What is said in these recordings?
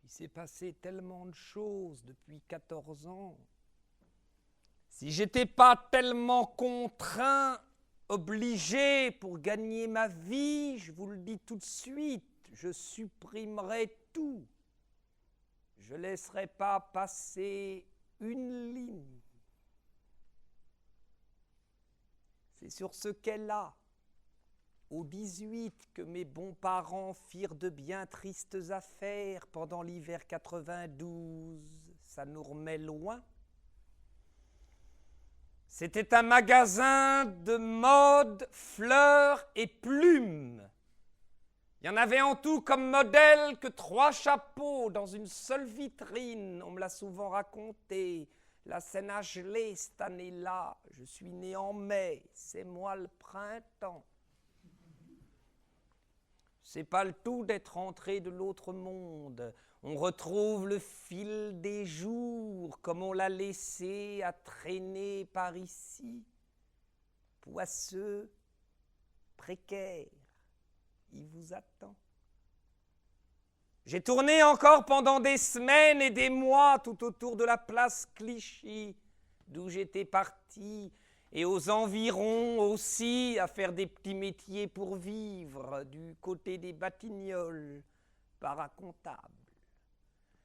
Il s'est passé tellement de choses depuis 14 ans. Si j'étais pas tellement contraint, obligé pour gagner ma vie, je vous le dis tout de suite, je supprimerais tout. Je ne laisserai pas passer une ligne. C'est sur ce quai-là, au 18, que mes bons parents firent de bien tristes affaires pendant l'hiver 92. Ça nous remet loin. C'était un magasin de mode, fleurs et plumes. Il y en avait en tout comme modèle que 3 chapeaux dans une seule vitrine. On me l'a souvent raconté. La scène a gelé cette année-là. Je suis né en mai. C'est moi le printemps. C'est pas le tout d'être entré de l'autre monde. On retrouve le fil des jours comme on l'a laissé à traîner par ici. Poisseux, précaire, il vous attend. J'ai tourné encore pendant des semaines et des mois tout autour de la place Clichy, d'où j'étais parti, et aux environs aussi, à faire des petits métiers pour vivre, du côté des Batignolles, paracomptable.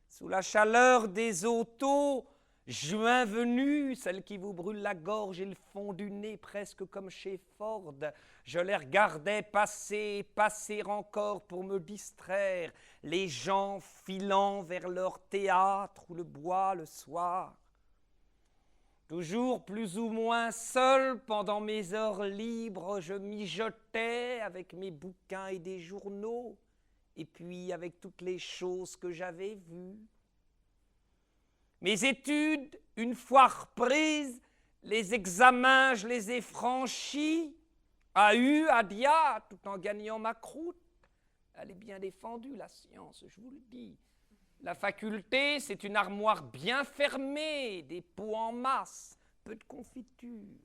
Sous la chaleur des autos, juin venu, celle qui vous brûle la gorge et le fond du nez, presque comme chez Ford, je les regardais passer, passer encore pour me distraire, les gens filant vers leur théâtre ou le bois le soir. Toujours plus ou moins seul, pendant mes heures libres, je mijotais avec mes bouquins et des journaux, et puis avec toutes les choses que j'avais vues. Mes études, une fois reprises, les examens, je les ai franchis, à U, à Dia, tout en gagnant ma croûte. Elle est bien défendue, la science, je vous le dis. La faculté, c'est une armoire bien fermée, des pots en masse, peu de confiture.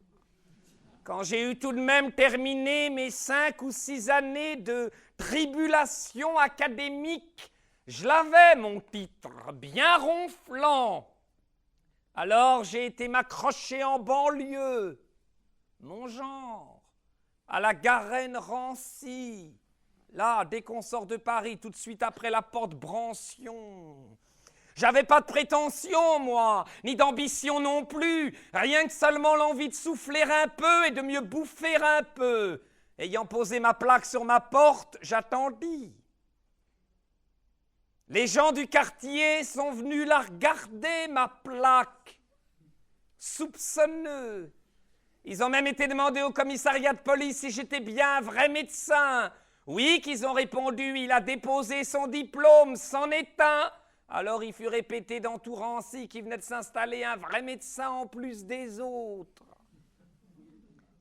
Quand j'ai eu tout de même terminé mes 5 ou 6 années de tribulation académique, je l'avais, mon titre, bien ronflant. Alors j'ai été m'accrocher en banlieue, mon genre, à la Garenne-Rancy. Là, dès qu'on sort de Paris, tout de suite après la porte Brancion. J'avais pas de prétention, moi, ni d'ambition non plus, rien que seulement l'envie de souffler un peu et de mieux bouffer un peu. Ayant posé ma plaque sur ma porte, j'attendis. Les gens du quartier sont venus la regarder, ma plaque, soupçonneux. Ils ont même été demandés au commissariat de police si j'étais bien un vrai médecin. Oui, qu'ils ont répondu, il a déposé son diplôme, c'en est un. Alors il fut répété dans tout Rancy qu'il venait de s'installer un vrai médecin en plus des autres.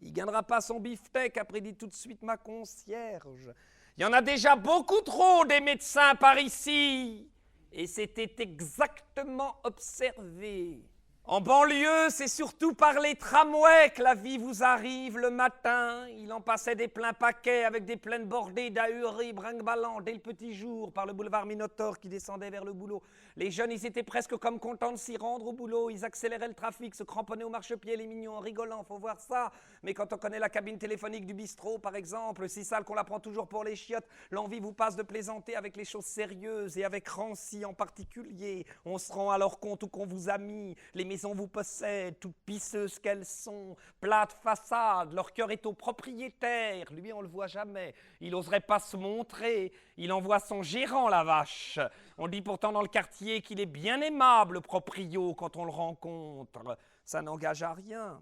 Il ne gagnera pas son beefsteak, a prédit tout de suite ma concierge. Il y en a déjà beaucoup trop des médecins par ici. Et c'était exactement observé. En banlieue, c'est surtout par les tramways que la vie vous arrive le matin. Il en passait des pleins paquets avec des plaines bordées d'ahuries brinque-ballant dès le petit jour par le boulevard Minotaure qui descendait vers le boulot. Les jeunes, ils étaient presque comme contents de s'y rendre au boulot. Ils accéléraient le trafic, se cramponnaient au marchepied, les mignons, en rigolant, faut voir ça. Mais quand on connaît la cabine téléphonique du bistrot, par exemple, si sale qu'on la prend toujours pour les chiottes, l'envie vous passe de plaisanter avec les choses sérieuses et avec Rancy en particulier. On se rend alors compte où qu'on vous a mis. Les maisons vous possèdent, toutes pisseuses qu'elles sont, plates façades, leur cœur est au propriétaire. Lui, on le voit jamais. Il n'oserait pas se montrer. Il envoie son gérant, la vache. On dit pourtant dans le quartier qu'il est bien aimable, le proprio, quand on le rencontre. Ça n'engage à rien.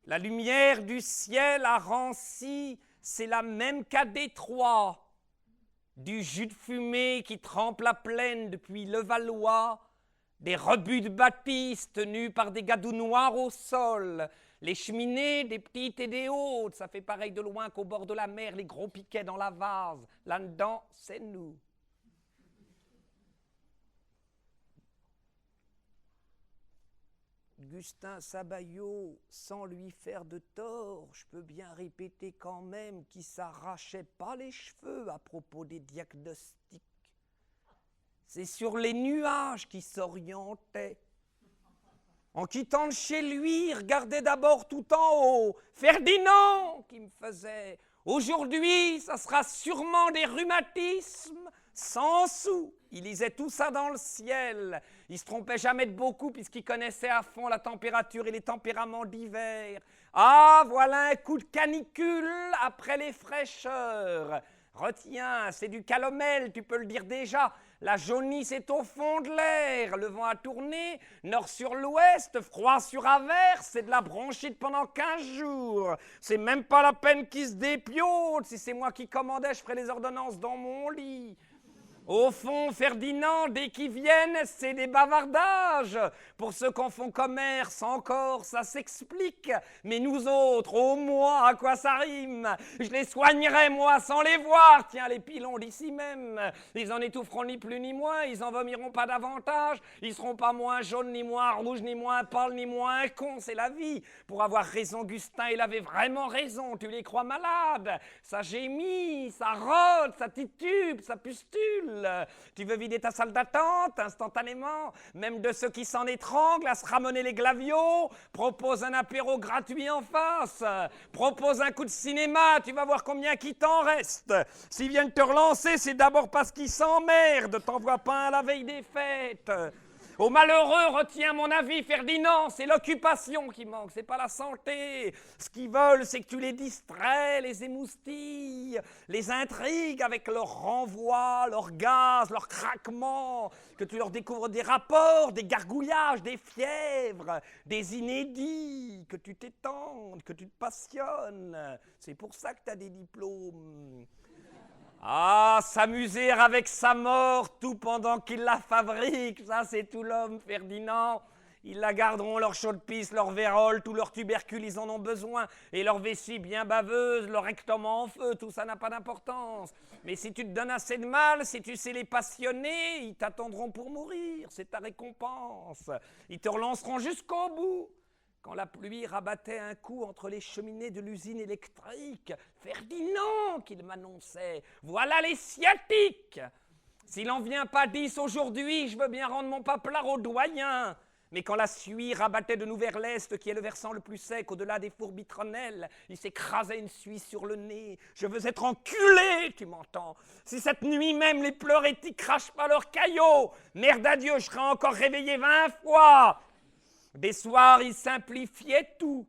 La lumière du ciel à Rancy, c'est la même qu'à Détroit. Du jus de fumée qui trempe la plaine depuis Levallois, des rebuts de bâtisses tenus par des gadous noirs au sol, les cheminées, des petites et des hautes, ça fait pareil de loin qu'au bord de la mer, les gros piquets dans la vase. Là-dedans, c'est nous. Gustin Sabaillot, sans lui faire de tort, je peux bien répéter quand même qu'il s'arrachait pas les cheveux à propos des diagnostics. C'est sur les nuages qu'il s'orientait. En quittant de chez lui, il regardait d'abord tout en haut. Ferdinand, qui me faisait. Aujourd'hui, ça sera sûrement des rhumatismes sans sous. Il lisait tout ça dans le ciel. Il se trompait jamais de beaucoup puisqu'il connaissait à fond la température et les tempéraments d'hiver. Ah, voilà un coup de canicule après les fraîcheurs. Retiens, c'est du calomel, tu peux le dire déjà. La jaunisse est au fond de l'air, le vent a tourné, nord sur l'ouest, froid sur averse, c'est de la bronchite pendant 15 jours. C'est même pas la peine qu'il se dépiote, si c'est moi qui commandais, je ferais les ordonnances dans mon lit. Au fond, Ferdinand, dès qu'ils viennent, c'est des bavardages. Pour ceux qui en font commerce, encore, ça s'explique. Mais nous autres, au moins, à quoi ça rime? Je les soignerais, moi, sans les voir. Tiens, les pilons d'ici même. Ils en étoufferont ni plus ni moins, ils en vomiront pas davantage. Ils seront pas moins jaunes, ni moins rouges, ni moins pâles, ni moins cons. C'est la vie. Pour avoir raison, Gustin, il avait vraiment raison. Tu les crois malades? Ça gémit, ça rôde, ça titube, ça pustule. Tu veux vider ta salle d'attente instantanément? Même de ceux qui s'en étranglent à se ramener les glaviots? Propose un apéro gratuit en face. Propose un coup de cinéma, tu vas voir combien qui t'en reste. S'ils viennent te relancer, c'est d'abord parce qu'ils s'emmerdent. T'envoies pas un à la veille des fêtes. Aux malheureux, retiens mon avis, Ferdinand, c'est l'occupation qui manque, c'est pas la santé. Ce qu'ils veulent, c'est que tu les distrais, les émoustilles, les intrigues avec leur renvoi, leur gaz, leur craquement, que tu leur découvres des rapports, des gargouillages, des fièvres, des inédits, que tu t'étendes, que tu te passionnes. C'est pour ça que tu as des diplômes. Ah, s'amuser avec sa mort tout pendant qu'il la fabrique, ça c'est tout l'homme, Ferdinand. Ils la garderont, leur chaude-pisse, leur vérole, tout leur tubercule, ils en ont besoin. Et leur vessie bien baveuse, leur rectum en feu, tout ça n'a pas d'importance. Mais si tu te donnes assez de mal, si tu sais les passionner, ils t'attendront pour mourir, c'est ta récompense. Ils te relanceront jusqu'au bout. Quand la pluie rabattait un coup entre les cheminées de l'usine électrique, Ferdinand qu'il m'annonçait, voilà les sciatiques. S'il n'en vient pas 10 aujourd'hui, je veux bien rendre mon paplard au doyen. Mais quand la suie rabattait de nous vers l'est, qui est le versant le plus sec au-delà des fourbitronnelles, il s'écrasait une suie sur le nez. Je veux être enculé, tu m'entends? Si cette nuit même les pleurétiques crachent pas leurs caillots, merde à Dieu, je serai encore réveillé 20 fois. Des soirs, il simplifiait tout.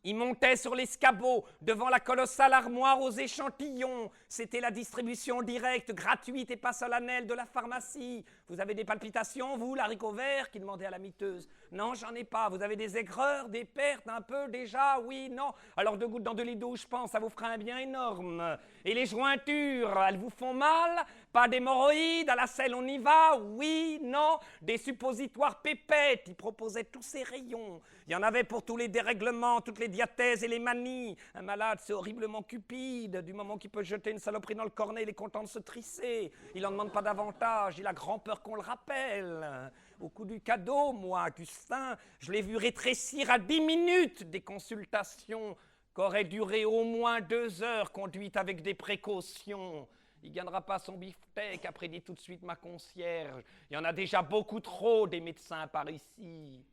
Il montait sur l'escabeau, devant la colossale armoire aux échantillons. C'était la distribution directe, gratuite et pas solennelle de la pharmacie. Vous avez des palpitations, vous, l'haricot vert, qui demandait à la miteuse. Non, j'en ai pas. Vous avez des aigreurs, des pertes, un peu déjà? Oui, non. Alors 2 gouttes dans 2 litres d'eau, je pense, ça vous fera un bien énorme. Et les jointures, elles vous font mal? Pas d'hémorroïdes? À la selle, on y va? Oui, non. Des suppositoires pépettes, il proposait tous ces rayons. Il y en avait pour tous les dérèglements, toutes les diathèses et les manies. Un malade, c'est horriblement cupide. Du moment qu'il peut jeter une saloperie dans le cornet, il est content de se trisser. Il n'en demande pas davantage. Il a grand peur qu'on le rappelle. Au coup du cadeau, moi, Gustin, je l'ai vu rétrécir à 10 minutes des consultations qu'auraient duré au moins 2 heures, conduites avec des précautions. Il ne gagnera pas son beefsteak, après dit tout de suite ma concierge. Il y en a déjà beaucoup trop des médecins par ici.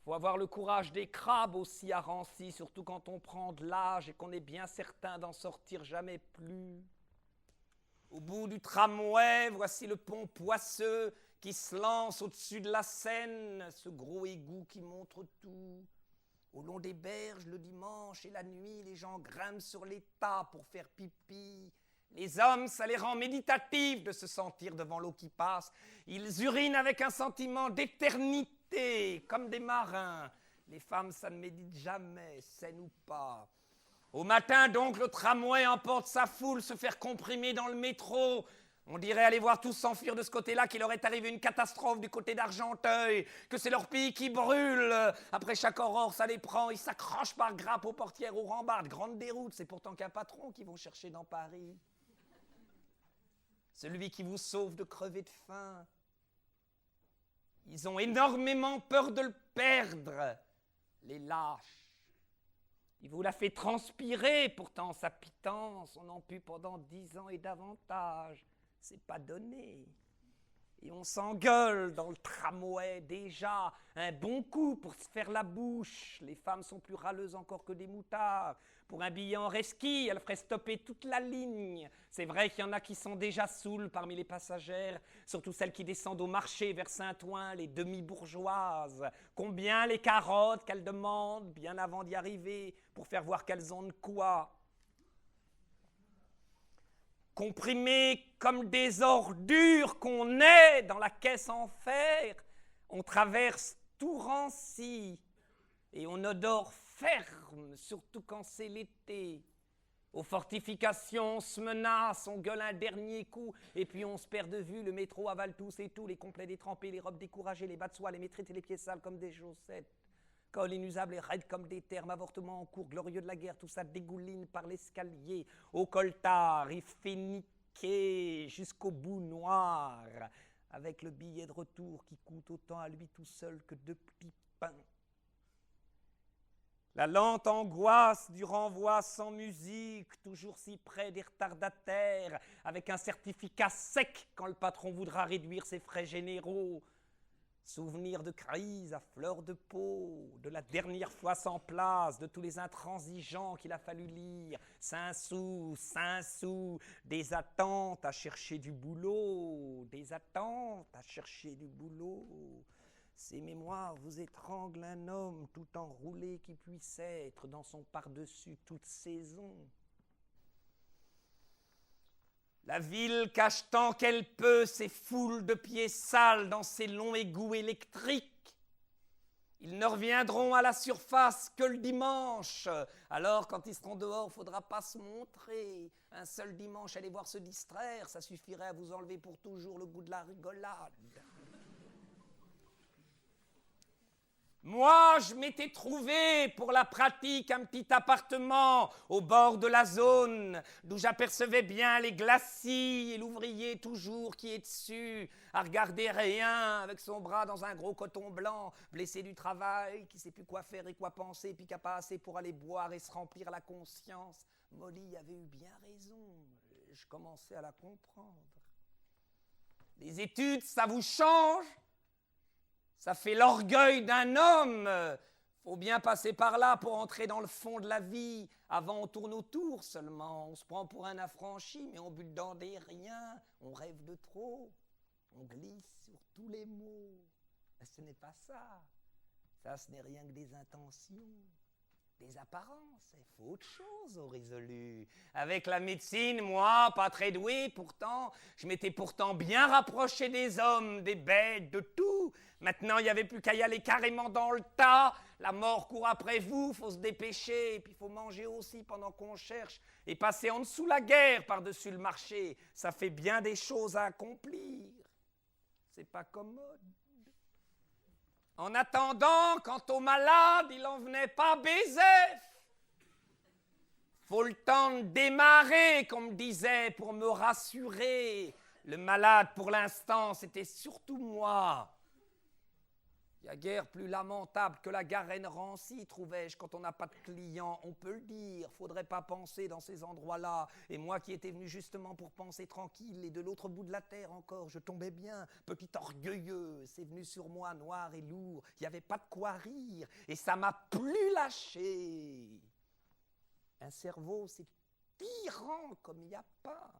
Faut avoir le courage des crabes aussi à Rancy, surtout quand on prend de l'âge et qu'on est bien certain d'en sortir jamais plus. Au bout du tramway, voici le pont Poisseux qui se lance au-dessus de la Seine, ce gros égout qui montre tout. Au long des berges, le dimanche et la nuit, les gens grimpent sur les tas pour faire pipi. Les hommes, ça les rend méditatifs de se sentir devant l'eau qui passe. Ils urinent avec un sentiment d'éternité, comme des marins. Les femmes, ça ne médite jamais, saine ou pas. Au matin, donc, le tramway emporte sa foule se faire comprimer dans le métro. On dirait aller voir tous s'enfuir de ce côté-là, qu'il leur est arrivé une catastrophe du côté d'Argenteuil, que c'est leur pays qui brûle. Après chaque aurore, ça les prend, ils s'accrochent par grappes aux portières, aux rambardes, grande déroute. C'est pourtant qu'un patron qu'ils vont chercher dans Paris. Celui qui vous sauve de crever de faim. Ils ont énormément peur de le perdre, les lâches. Il vous l'a fait transpirer, pourtant sa pitance, on en put pendant 10 ans et davantage. C'est pas donné. Et on s'engueule dans le tramway déjà, un bon coup pour se faire la bouche. Les femmes sont plus râleuses encore que des moutards. Pour un billet en resquille, elles feraient stopper toute la ligne. C'est vrai qu'il y en a qui sont déjà saoules parmi les passagères, surtout celles qui descendent au marché vers Saint-Ouen, les demi-bourgeoises. Combien les carottes qu'elles demandent bien avant d'y arriver pour faire voir qu'elles ont de quoi. Comprimés comme des ordures qu'on est dans la caisse en fer, on traverse tout ranci et on odore ferme, surtout quand c'est l'été. Aux fortifications, on se menace, on gueule un dernier coup, et puis on se perd de vue, le métro avale tous et tout, les complets détrempés, les robes découragées, les bas de soie, les maîtresses et les pieds sales comme des chaussettes. Col inusable et raide comme des termes, avortement en cours, glorieux de la guerre, tout ça dégouline par l'escalier. Au coltard, il fait niquer jusqu'au bout noir, avec le billet de retour qui coûte autant à lui tout seul que 2 petits pains. La lente angoisse du renvoi sans musique, toujours si près des retardataires, avec un certificat sec quand le patron voudra réduire ses frais généraux. Souvenir de crise à fleur de peau, de la dernière fois sans place, de tous les intransigeants qu'il a fallu lire. 5 sous, des attentes à chercher du boulot, des attentes à chercher du boulot. Ces mémoires vous étranglent un homme tout enroulé qui puisse être dans son par-dessus toute saison. La ville cache tant qu'elle peut ses foules de pieds sales dans ses longs égouts électriques. Ils ne reviendront à la surface que le dimanche. Alors, quand ils seront dehors, il ne faudra pas se montrer. Un seul dimanche, aller voir se distraire, ça suffirait à vous enlever pour toujours le goût de la rigolade. Moi, je m'étais trouvé pour la pratique un petit appartement au bord de la zone, d'où j'apercevais bien les glacis et l'ouvrier toujours qui est dessus, à regarder rien, avec son bras dans un gros coton blanc, blessé du travail, qui sait plus quoi faire et quoi penser, puis qui n'a pas assez pour aller boire et se remplir la conscience. Molly avait eu bien raison, je commençais à la comprendre. Les études, ça vous change ? Ça fait l'orgueil d'un homme. Faut bien passer par là pour entrer dans le fond de la vie. Avant, on tourne autour seulement. On se prend pour un affranchi, mais on bute dans des riens. On rêve de trop. On glisse sur tous les mots. Mais ce n'est pas ça. Ça, ce n'est rien que des intentions. Des apparences, il faut autre chose au résolu. Avec la médecine, moi, pas très doué, pourtant, je m'étais pourtant bien rapproché des hommes, des bêtes, de tout. Maintenant, il n'y avait plus qu'à y aller carrément dans le tas. La mort court après vous, faut se dépêcher, et puis il faut manger aussi pendant qu'on cherche, et passer en dessous la guerre par-dessus le marché. Ça fait bien des choses à accomplir. C'est pas commode. En attendant, quant aux malades, il en venait pas baiser. Faut le temps de démarrer, qu'on me disait, pour me rassurer. Le malade, pour l'instant, c'était surtout moi. Il n'y a guère plus lamentable que la garenne rancie, trouvais-je, quand on n'a pas de clients. On peut le dire, faudrait pas penser dans ces endroits-là. Et moi qui étais venu justement pour penser tranquille, et de l'autre bout de la terre encore, je tombais bien, petit orgueilleux. C'est venu sur moi, noir et lourd. Il n'y avait pas de quoi rire, et ça m'a plus lâché. Un cerveau, c'est tyran comme il n'y a pas.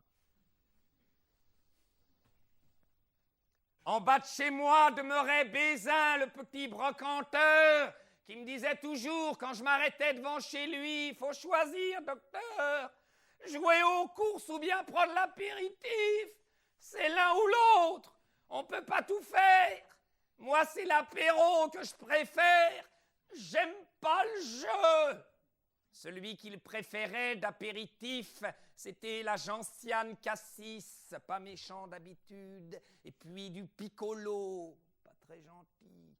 En bas de chez moi demeurait Bézin, le petit brocanteur, qui me disait toujours, quand je m'arrêtais devant chez lui, « Faut choisir, docteur, jouer aux courses ou bien prendre l'apéritif. C'est l'un ou l'autre, on ne peut pas tout faire. Moi, c'est l'apéro que je préfère, j'aime pas le jeu. » Celui qu'il préférait d'apéritif, c'était la gentiane cassis, pas méchant d'habitude, et puis du piccolo, pas très gentil.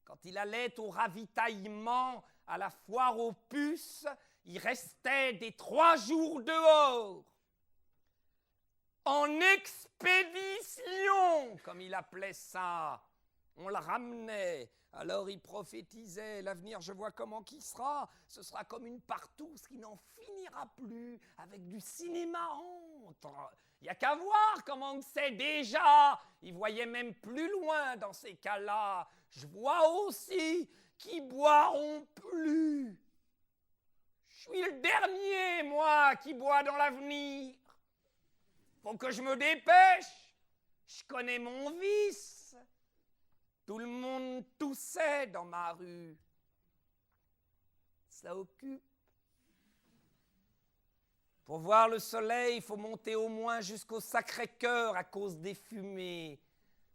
Quand il allait au ravitaillement, à la foire aux puces, il restait des 3 jours dehors. En expédition, comme il appelait ça. On le ramenait. Alors il prophétisait, l'avenir je vois comment qui sera, ce sera comme une partouze qui n'en finira plus, avec du cinéma entre. Il n'y a qu'à voir comment on sait déjà. Il voyait même plus loin dans ces cas-là. Je vois aussi qu'ils boiront plus. Je suis le dernier, moi, qui boit dans l'avenir. Faut que je me dépêche. Je connais mon vice. Tout le monde toussait dans ma rue. Ça occupe. Pour voir le soleil, il faut monter au moins jusqu'au Sacré-Cœur à cause des fumées.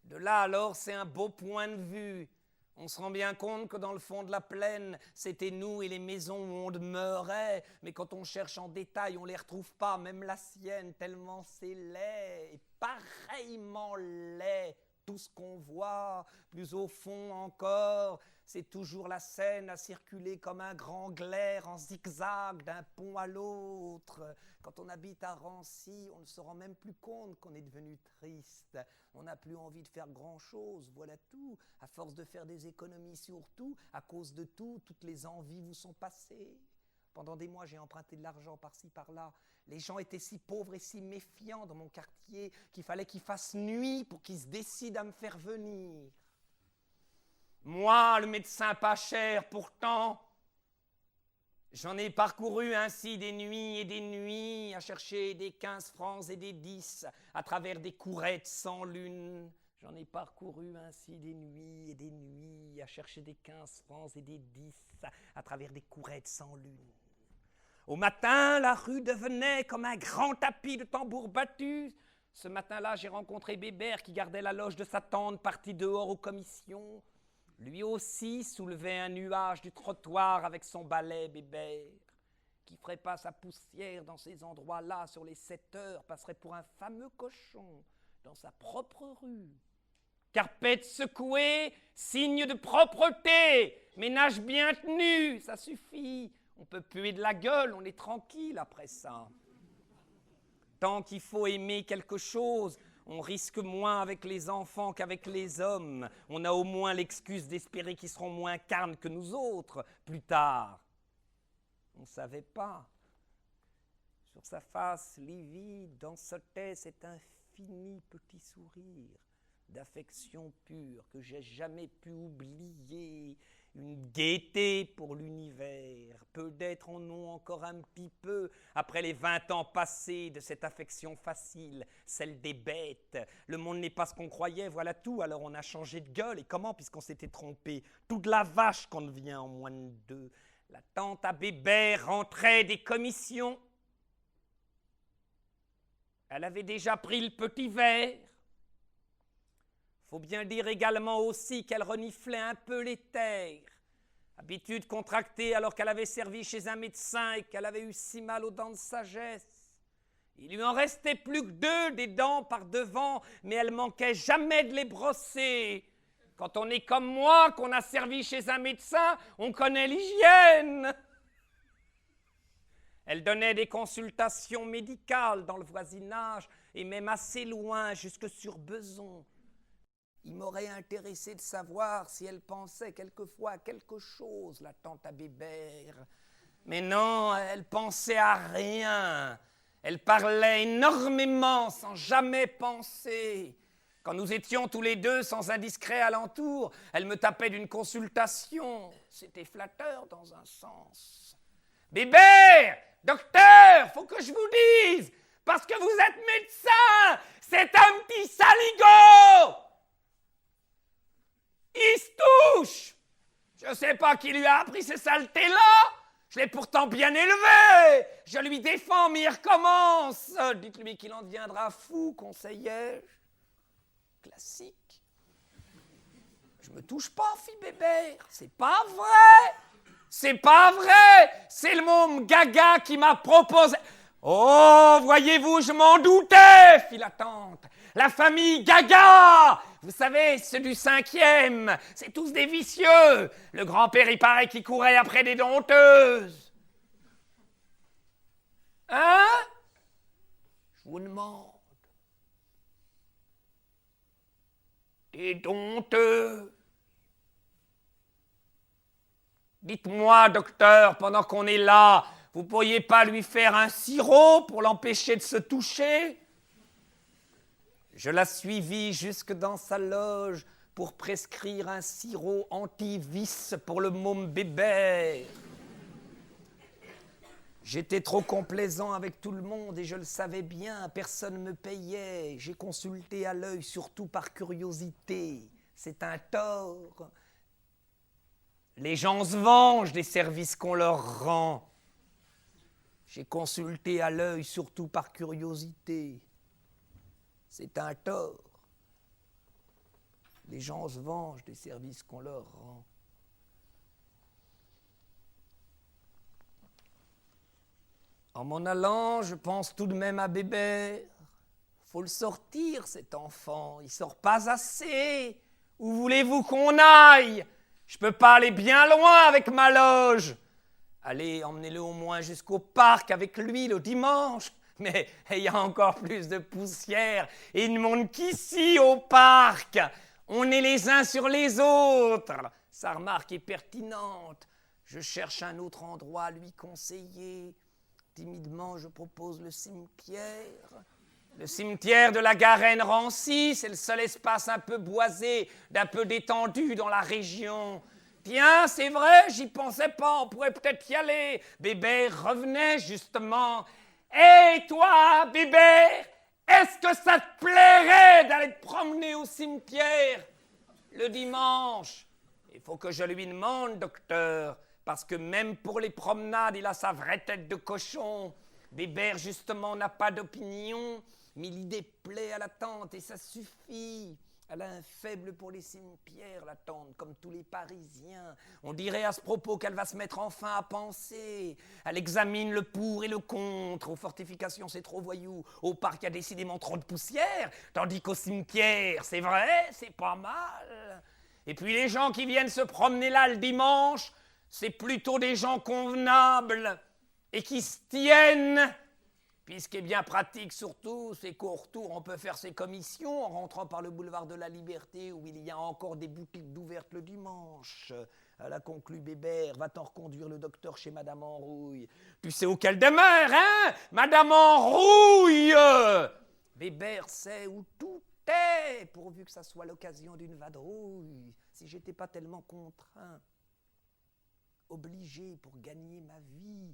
De là, alors, c'est un beau point de vue. On se rend bien compte que dans le fond de la plaine, c'était nous et les maisons où on demeurait. Mais quand on cherche en détail, on ne les retrouve pas, même la sienne, tellement c'est laid. Et pareillement laid, tout ce qu'on voit, plus au fond encore, c'est toujours la Seine à circuler comme un grand glaire en zigzag d'un pont à l'autre. Quand on habite à Rancy, on ne se rend même plus compte qu'on est devenu triste. On n'a plus envie de faire grand-chose, voilà tout. À force de faire des économies sur tout, à cause de tout, toutes les envies vous sont passées. Pendant des mois, j'ai emprunté de l'argent par-ci, par-là. Les gens étaient si pauvres et si méfiants dans mon quartier qu'il fallait qu'il fasse nuit pour qu'ils se décident à me faire venir. Moi, le médecin pas cher, pourtant, j'en ai parcouru ainsi des nuits à chercher des 15 francs et des 10 à travers des courettes sans lune. J'en ai parcouru ainsi des nuits à chercher des 15 francs et des 10 à travers des courettes sans lune. Au matin, la rue devenait comme un grand tapis de tambours battus. Ce matin-là, j'ai rencontré Bébert qui gardait la loge de sa tante partie dehors aux commissions. Lui aussi soulevait un nuage du trottoir avec son balai, Bébert. Qui ferait pas sa poussière dans ces endroits-là sur les 7 heures passerait pour un fameux cochon dans sa propre rue. Carpette secouée, signe de propreté, ménage bien tenu, ça suffit. On peut puer de la gueule, on est tranquille après ça. Tant qu'il faut aimer quelque chose, on risque moins avec les enfants qu'avec les hommes. On a au moins l'excuse d'espérer qu'ils seront moins carnes que nous autres plus tard. On ne savait pas. Sur sa face livide dansotait cet infini petit sourire d'affection pure que j'ai jamais pu oublier. Une gaieté pour l'univers. Peu d'êtres en ont encore un petit peu après les 20 ans passés de cette affection facile, celle des bêtes. Le monde n'est pas ce qu'on croyait, voilà tout, alors on a changé de gueule. Et comment, puisqu'on s'était trompé? Toute la vache qu'on devient en moins de 2. La tante à Bébert rentrait des commissions. Elle avait déjà pris le petit verre. Faut bien dire également aussi qu'elle reniflait un peu les terres. Habitude contractée alors qu'elle avait servi chez un médecin et qu'elle avait eu si mal aux dents de sagesse. Il lui en restait plus que 2 des dents par devant, mais elle manquait jamais de les brosser. Quand on est comme moi, qu'on a servi chez un médecin, on connaît l'hygiène. Elle donnait des consultations médicales dans le voisinage et même assez loin, jusque sur Beson. Il m'aurait intéressé de savoir si elle pensait quelquefois à quelque chose, la tante à Bébert. Mais non, elle pensait à rien. Elle parlait énormément sans jamais penser. Quand nous étions tous les deux sans indiscret alentour, elle me tapait d'une consultation. C'était flatteur dans un sens. « Bébert, docteur, faut que je vous dise, parce que vous êtes médecin, c'est un petit saligot !» Il se touche. Je ne sais pas qui lui a appris ces saletés-là. Je l'ai pourtant bien élevé. Je lui défends, mais il recommence. Dites-lui qu'il en deviendra fou, conseillais-je. Classique. Je me touche pas, fit Bébert. C'est pas vrai. C'est pas vrai. C'est le môme Gaga qui m'a proposé. Oh, voyez-vous, je m'en doutais, fit la tante. La famille Gaga. Vous savez, ceux du 5e, c'est tous des vicieux. Le grand-père, il paraît qu'il courait après des dompteuses. Hein? Je vous demande. Des dompteuses. Dites-moi, docteur, pendant qu'on est là, vous pourriez pas lui faire un sirop pour l'empêcher de se toucher? Je la suivis jusque dans sa loge pour prescrire un sirop anti-vice pour le môme Bébert. J'étais trop complaisant avec tout le monde et je le savais bien, personne ne me payait. J'ai consulté à l'œil, surtout par curiosité. C'est un tort. Les gens se vengent des services qu'on leur rend. J'ai consulté à l'œil, surtout par curiosité. C'est un tort. Les gens se vengent des services qu'on leur rend. En m'en allant, je pense tout de même à Bébert. Faut le sortir, cet enfant. Il sort pas assez. Où voulez-vous qu'on aille? Je peux pas aller bien loin avec ma loge. Allez, emmenez-le au moins jusqu'au parc avec lui le dimanche. Mais il y a encore plus de poussière. Et il ne monte qu'ici au parc. On est les uns sur les autres. Sa remarque est pertinente. Je cherche un autre endroit à lui conseiller. Timidement, je propose le cimetière. Le cimetière de la Garenne-Rancy, c'est le seul espace un peu boisé, d'un peu détendu dans la région. Tiens, c'est vrai, j'y pensais pas, on pourrait peut-être y aller. Bébert revenait justement. Hé, toi, Bébert, est-ce que ça te plairait d'aller te promener au cimetière le dimanche? Il faut que je lui demande, docteur. Parce que même pour les promenades, il a sa vraie tête de cochon. Bébert, justement, n'a pas d'opinion, mais l'idée plaît à la tante et ça suffit. Elle a un faible pour les cimetières, la tante, comme tous les Parisiens. On dirait à ce propos qu'elle va se mettre enfin à penser. Elle examine le pour et le contre. Aux fortifications, c'est trop voyou. Au parc, il y a décidément trop de poussière. Tandis qu'au cimetière, c'est vrai, c'est pas mal. Et puis les gens qui viennent se promener là le dimanche, c'est plutôt des gens convenables et qui se tiennent. Puis ce qui est bien pratique surtout, c'est qu'au retour, on peut faire ses commissions en rentrant par le boulevard de la Liberté où il y a encore des boutiques d'ouvertes le dimanche. Elle a conclu Bébert, va-t'en reconduire le docteur chez Madame Enrouille. Tu sais où qu'elle demeure, hein, Madame Enrouille? Bébert sait où tout est, pourvu que ça soit l'occasion d'une vadrouille, si j'étais pas tellement contraint. Obligé pour gagner ma vie.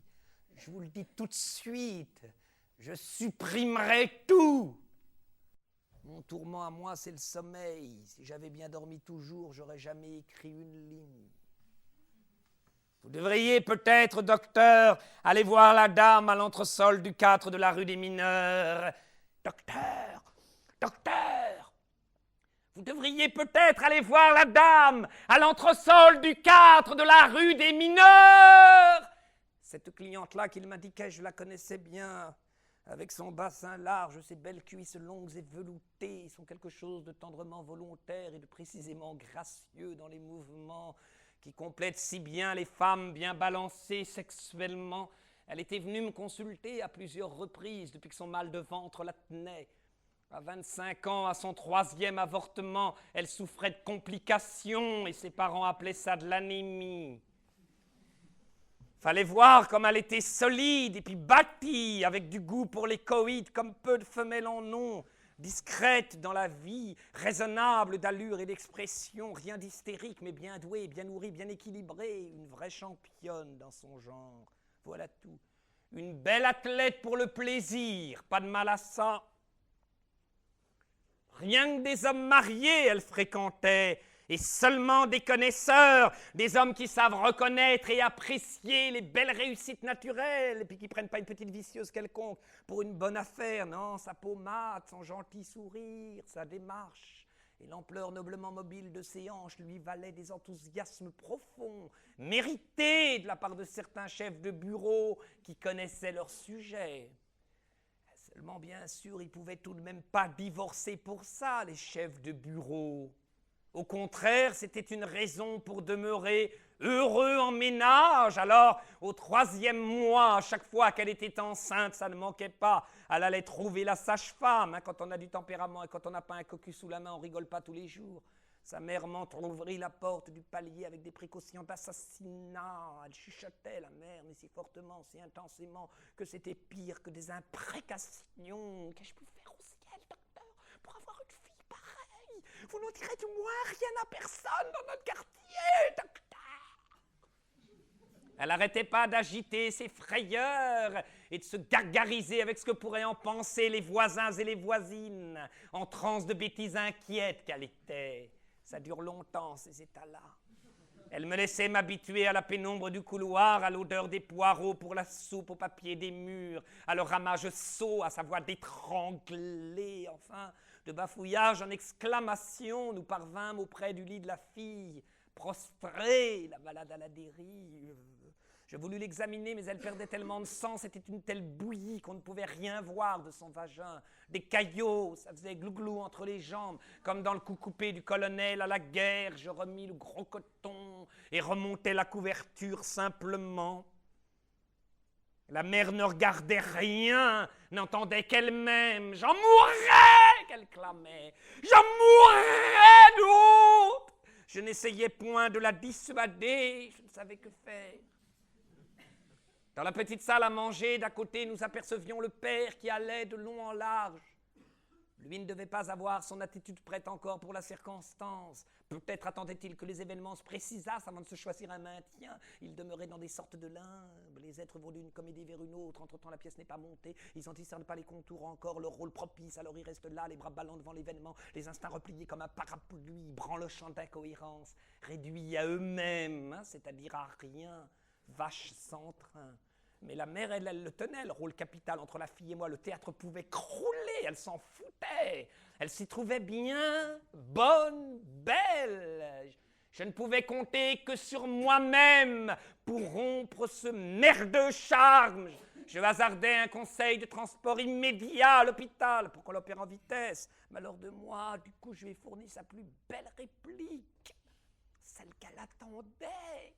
Je vous le dis tout de suite, je supprimerai tout. Mon tourment à moi, c'est le sommeil. Si j'avais bien dormi toujours, j'aurais jamais écrit une ligne. Vous devriez peut-être, docteur, aller voir la dame à l'entresol du 4 de la rue des Mineurs. Docteur, docteur, vous devriez peut-être aller voir la dame à l'entresol du 4 de la rue des Mineurs. Cette cliente-là qu'il m'indiquait, je la connaissais bien. Avec son bassin large, ses belles cuisses longues et veloutées, sont quelque chose de tendrement volontaire et de précisément gracieux dans les mouvements qui complètent si bien les femmes bien balancées sexuellement. Elle était venue me consulter à plusieurs reprises depuis que son mal de ventre la tenait. À 25 ans, à son 3e avortement, elle souffrait de complications et ses parents appelaient ça de l'anémie. Fallait voir comme elle était solide et puis bâtie, avec du goût pour les coïts comme peu de femelles en ont, discrète dans la vie, raisonnable d'allure et d'expression, rien d'hystérique mais bien douée, bien nourrie, bien équilibrée, une vraie championne dans son genre. Voilà tout. Une belle athlète pour le plaisir, pas de mal à ça. Rien que des hommes mariés, elle fréquentait, et seulement des connaisseurs, des hommes qui savent reconnaître et apprécier les belles réussites naturelles, et puis qui ne prennent pas une petite vicieuse quelconque pour une bonne affaire, non, sa pommade, son gentil sourire, sa démarche, et l'ampleur noblement mobile de ses hanches lui valaient des enthousiasmes profonds, mérités de la part de certains chefs de bureau qui connaissaient leur sujet. Seulement, bien sûr, ils ne pouvaient tout de même pas divorcer pour ça, les chefs de bureau. Au contraire, c'était une raison pour demeurer heureux en ménage. Alors, au 3e mois, à chaque fois qu'elle était enceinte, ça ne manquait pas. Elle allait trouver la sage-femme. Quand on a du tempérament et quand on n'a pas un cocu sous la main, on ne rigole pas tous les jours. Sa mère m'entr'ouvrit la porte du palier avec des précautions d'assassinat. Elle chuchotait, la mère, mais si fortement, si intensément, que c'était pire que des imprécations. Qu'ai-je pu faire au ciel, docteur, pour avoir Vous n'en direz du moins rien à personne dans notre quartier, docteur. Elle n'arrêtait pas d'agiter ses frayeurs et de se gargariser avec ce que pourraient en penser les voisins et les voisines, en transe de bêtises inquiètes qu'elle était. Ça dure longtemps, ces états-là. Elle me laissait m'habituer à la pénombre du couloir, à l'odeur des poireaux pour la soupe, au papier des murs, à leur ramage sot, à sa voix d'étranglée, enfin, de bafouillage en exclamation, nous parvînmes auprès du lit de la fille, prostrée, la balade à la dérive. Je voulus l'examiner, mais elle perdait tellement de sang, c'était une telle bouillie qu'on ne pouvait rien voir de son vagin. Des caillots, ça faisait glou-glou entre les jambes, comme dans le coup coupé du colonel à la guerre. Je remis le gros coton et remontai la couverture simplement. La mère ne regardait rien, n'entendait qu'elle-même. « J'en mourrais !» qu'elle clamait. « J'en mourrais d'autres !» Je n'essayais point de la dissuader, je ne savais que faire. Dans la petite salle à manger, d'à côté, nous apercevions le père qui allait de long en large. Lui ne devait pas avoir son attitude prête encore pour la circonstance. Peut-être attendait-il que les événements se précisassent avant de se choisir un maintien. Il demeurait dans des sortes de limbes. Les êtres vont d'une comédie vers une autre. Entre-temps, la pièce n'est pas montée. Ils n'en discernent pas les contours encore, leur rôle propice. Alors ils restent là, les bras ballants devant l'événement, les instincts repliés comme un parapluie, branlochant d'incohérence, réduits à eux-mêmes, c'est-à-dire à rien, vaches sans train. Mais la mère, elle le tenait, le rôle capital entre la fille et moi. Le théâtre pouvait crouler, elle s'en foutait. Elle s'y trouvait bien, bonne, belle. Je ne pouvais compter que sur moi-même pour rompre ce merdeux charme. Je hasardais un conseil de transport immédiat à l'hôpital pour qu'on l'opère en vitesse. Malheur de moi, du coup, je lui ai fourni sa plus belle réplique, celle qu'elle attendait.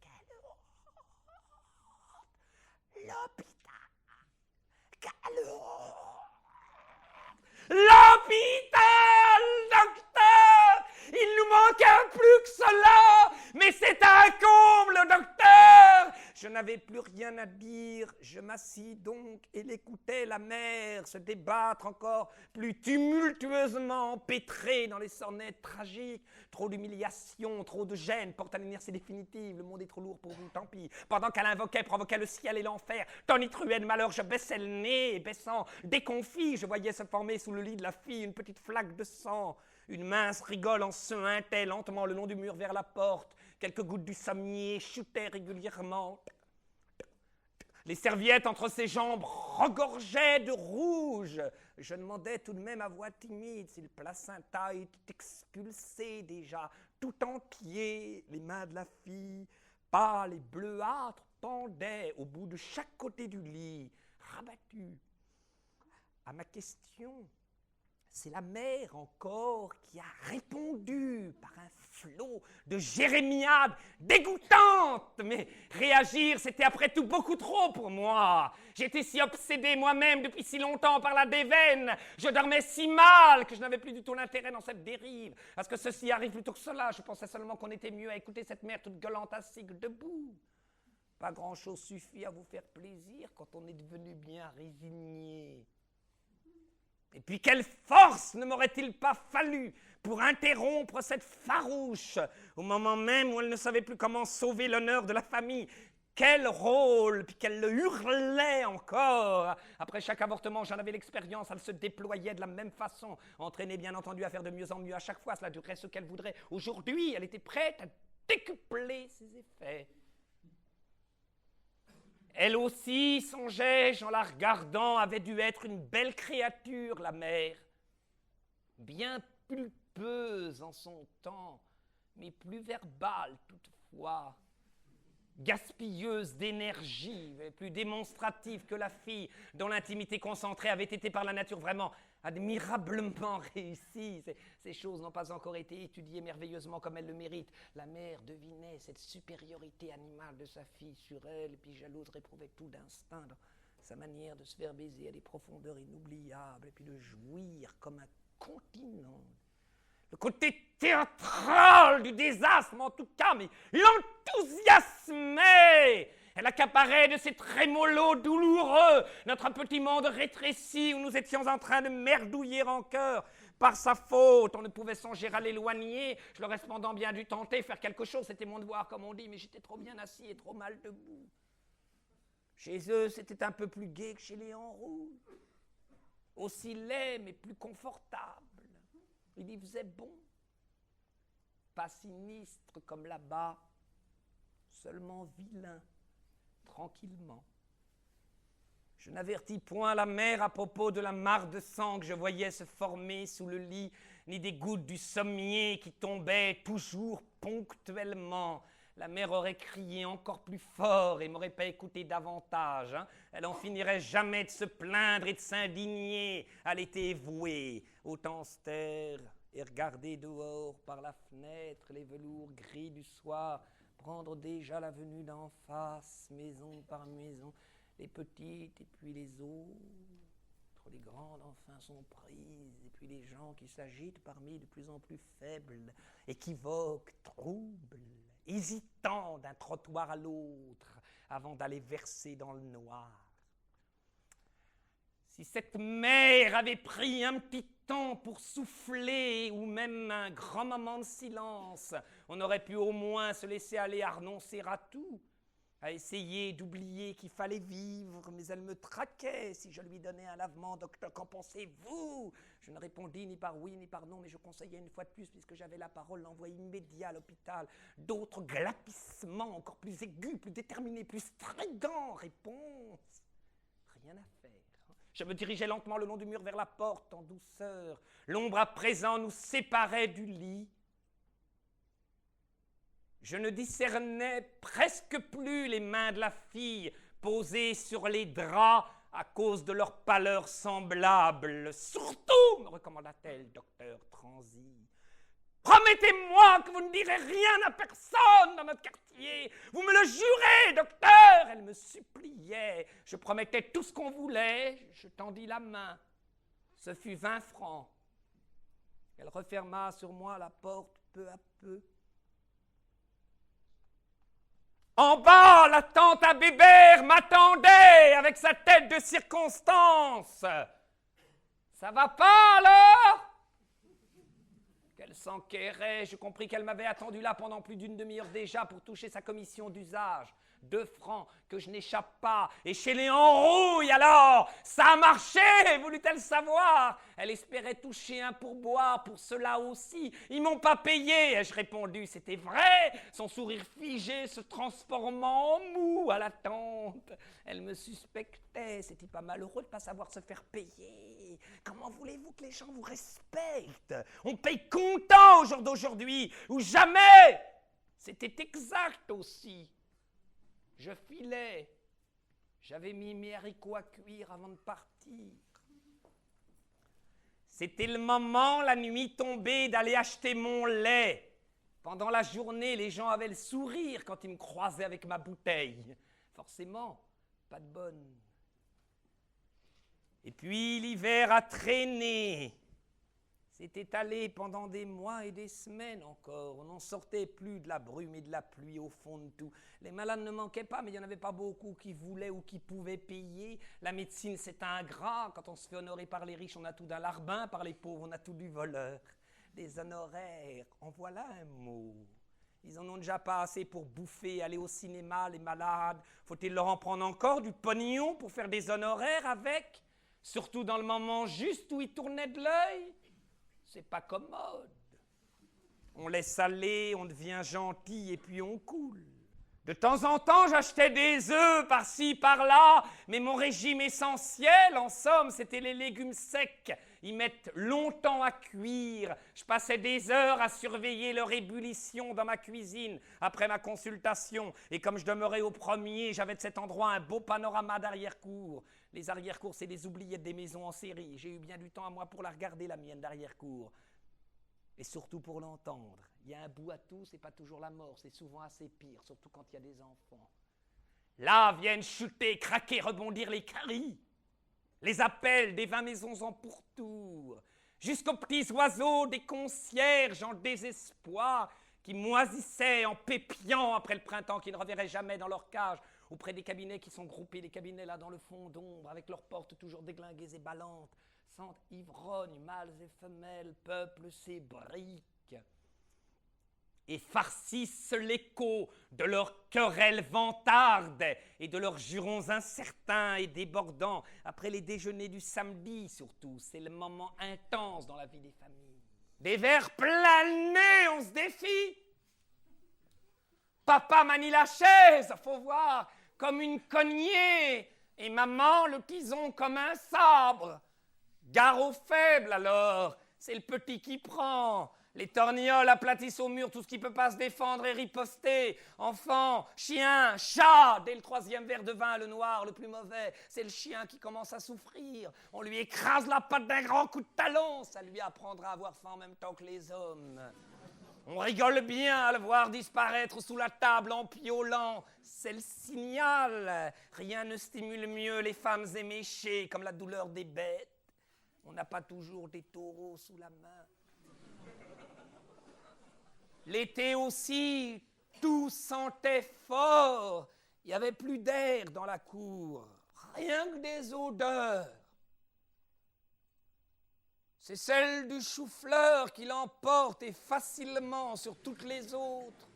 L'hôpital. L'hôpital, docteur! Il nous manquait plus que cela! Mais c'est un comble, docteur! Je n'avais plus rien à dire. Je m'assis donc et l'écoutais, la mère, se débattre encore plus tumultueusement, empêtrée dans les sornettes tragiques. Trop d'humiliation, trop de gêne porte à l'inertie définitive. Le monde est trop lourd pour vous, tant pis. Pendant qu'elle invoquait, provoquait le ciel et l'enfer, tonitruait de malheur, je baissais le nez, et baissant, déconfit, je voyais se former sous le lit de la fille une petite flaque de sang. Une mince rigole en se hintait lentement le long du mur vers la porte. Quelques gouttes du sommier chutaient régulièrement. Les serviettes entre ses jambes regorgeaient de rouge. Je demandais tout de même à voix timide si le placenta était expulsé déjà, tout entier. Les mains de la fille, pâles et bleuâtres, pendaient au bout de chaque côté du lit, rabattues. À ma question, c'est la mère encore qui a répondu par un flot de jérémiades dégoûtantes. Mais réagir, c'était après tout beaucoup trop pour moi. J'étais si obsédé moi-même depuis si longtemps par la déveine. Je dormais si mal que je n'avais plus du tout l'intérêt dans cette dérive. À ce que ceci arrive plutôt que cela, je pensais seulement qu'on était mieux à écouter cette mère toute gueulante assise debout. Pas grand-chose suffit à vous faire plaisir quand on est devenu bien résigné. Et puis quelle force ne m'aurait-il pas fallu pour interrompre cette farouche au moment même où elle ne savait plus comment sauver l'honneur de la famille. Quel rôle, puis qu'elle le hurlait encore. Après chaque avortement, j'en avais l'expérience, elle se déployait de la même façon, entraînée bien entendu à faire de mieux en mieux à chaque fois, cela durerait ce qu'elle voudrait. Aujourd'hui, elle était prête à décupler ses effets. Elle aussi, songeais-je en la regardant, avait dû être une belle créature, la mère. Bien pulpeuse en son temps, mais plus verbale toutefois. Gaspilleuse d'énergie, plus démonstrative que la fille, dont l'intimité concentrée avait été par la nature vraiment admirablement réussie. Ces choses n'ont pas encore été étudiées merveilleusement comme elles le méritent. La mère devinait cette supériorité animale de sa fille sur elle, et puis jalouse réprouvait tout d'instinct dans sa manière de se faire baiser à des profondeurs inoubliables, et puis de jouir comme un continent. Le côté théâtral du désastre, en tout cas, mais l'enthousiasmait. Elle accaparait de ses trémolos douloureux notre petit monde rétréci où nous étions en train de merdouiller en chœur. par sa faute. On ne pouvait songer à l'éloigner. Je leur ai cependant bien dû tenter, faire quelque chose. C'était mon devoir, comme on dit, mais j'étais trop bien assis et trop mal debout. Chez eux, c'était un peu plus gai que chez les Enrouge. Aussi laid, mais plus confortable. Il y faisait bon. Pas sinistre comme là-bas, seulement vilain, tranquillement. Je n'avertis point la mère à propos de la mare de sang que je voyais se former sous le lit, ni des gouttes du sommier qui tombaient toujours ponctuellement. La mère aurait crié encore plus fort et m'aurait pas écouté davantage. Hein. Elle en finirait jamais de se plaindre et de s'indigner. Elle était vouée. Autant se taire et regarder dehors par la fenêtre les velours gris du soir, prendre déjà la venue d'en face, maison par maison, les petites et puis les autres, les grandes enfin sont prises, et puis les gens qui s'agitent parmi de plus en plus faibles, équivoques, troubles, hésitants d'un trottoir à l'autre avant d'aller verser dans le noir. Si cette mère avait pris un petit temps pour souffler ou même un grand moment de silence, on aurait pu au moins se laisser aller à renoncer à tout, à essayer d'oublier qu'il fallait vivre, mais elle me traquait si je lui donnais un lavement. Docteur, qu'en pensez-vous? Je ne répondis ni par oui ni par non, mais je conseillais une fois de plus, puisque j'avais la parole, l'envoi immédiat à l'hôpital. D'autres glapissements encore plus aigus, plus déterminés, plus stridents. Réponse, rien à faire. Je me dirigeais lentement le long du mur vers la porte en douceur. L'ombre à présent nous séparait du lit. Je ne discernais presque plus les mains de la fille posées sur les draps à cause de leur pâleur semblable. Surtout, me recommanda-t-elle, docteur Transi, promettez-moi que vous ne direz rien à personne dans notre quartier. Vous me le jurez, docteur. Elle me suppliait. Je promettais tout ce qu'on voulait. Je tendis la main. Ce fut 20 francs. Elle referma sur moi la porte peu à peu. En bas, la tante à Bébert m'attendait avec sa tête de circonstance. Ça va pas alors? Qu'elle s'enquérait, je compris qu'elle m'avait attendu là pendant plus d'une demi-heure déjà pour toucher sa commission d'usage. 2 francs, que je n'échappe pas. Et chez les Enrouille alors, ça a marché, voulut-elle savoir. Elle espérait toucher un pourboire pour cela aussi. Ils m'ont pas payé, ai-je répondu. C'était vrai, son sourire figé se transformant en mou à la tante. Elle me suspectait, c'était pas malheureux de pas savoir se faire payer. Comment voulez-vous que les gens vous respectent? On paye comptant au jour d'aujourd'hui, ou jamais. C'était exact aussi. Je filais. J'avais mis mes haricots à cuire avant de partir. C'était le moment, la nuit tombée, d'aller acheter mon lait. Pendant la journée, les gens avaient le sourire quand ils me croisaient avec ma bouteille. Forcément, pas de bonne. Et puis l'hiver a traîné. S'est étalé pendant des mois et des semaines encore. On n'en sortait plus de la brume et de la pluie au fond de tout. Les malades ne manquaient pas, mais il n'y en avait pas beaucoup qui voulaient ou qui pouvaient payer. La médecine, c'est ingrat. Quand on se fait honorer par les riches, on a tout d'un larbin. Par les pauvres, on a tout du voleur. Des honoraires, en voilà un mot. Ils en ont déjà pas assez pour bouffer, aller au cinéma, les malades. Faut-il leur en prendre encore du pognon pour faire des honoraires avec? Surtout dans le moment juste où ils tournaient de l'œil. C'est pas commode. On laisse aller, on devient gentil et puis on coule. De temps en temps, j'achetais des œufs par-ci, par-là, mais mon régime essentiel, en somme, c'était les légumes secs. Ils mettent longtemps à cuire. Je passais des heures à surveiller leur ébullition dans ma cuisine après ma consultation. Et comme je demeurais au premier, j'avais de cet endroit un beau panorama d'arrière-cour. Les arrière-cours, c'est des oubliettes des maisons en série. J'ai eu bien du temps à moi pour la regarder, la mienne d'arrière-cour. Et surtout pour l'entendre. Il y a un bout à tout, c'est pas toujours la mort, c'est souvent assez pire, surtout quand il y a des enfants. Là viennent chuter, craquer, rebondir les caries. Les appels des 20 maisons en pourtour. Jusqu'aux petits oiseaux des concierges en désespoir qui moisissaient en pépiant après le printemps, qui ne reverraient jamais dans leur cage, auprès des cabinets qui sont groupés, les cabinets là dans le fond d'ombre, avec leurs portes toujours déglinguées et ballantes. sentent ivrognes, mâles et femelles, peuplent ces briques et farcissent l'écho de leurs querelles vantardes et de leurs jurons incertains et débordants. Après les déjeuners du samedi, surtout, c'est le moment intense dans la vie des familles. Des verres plein le nez, on se défie. Papa manie la chaise, faut voir, comme une cognée, et maman le tison comme un sabre. Gare aux faibles alors, c'est le petit qui prend. Les torgnoles aplatissent au mur tout ce qui peut pas se défendre et riposter. Enfants, chiens, chats. Dès le 3e verre de vin, le noir, le plus mauvais, c'est le chien qui commence à souffrir. On lui écrase la patte d'un grand coup de talon. Ça lui apprendra à avoir faim en même temps que les hommes. On rigole bien à le voir disparaître sous la table en piaulant. C'est le signal. Rien ne stimule mieux les femmes éméchées comme la douleur des bêtes. On n'a pas toujours des taureaux sous la main. L'été aussi, tout sentait fort. Il n'y avait plus d'air dans la cour, rien que des odeurs. C'est celle du chou-fleur qui l'emporte et facilement sur toutes les autres.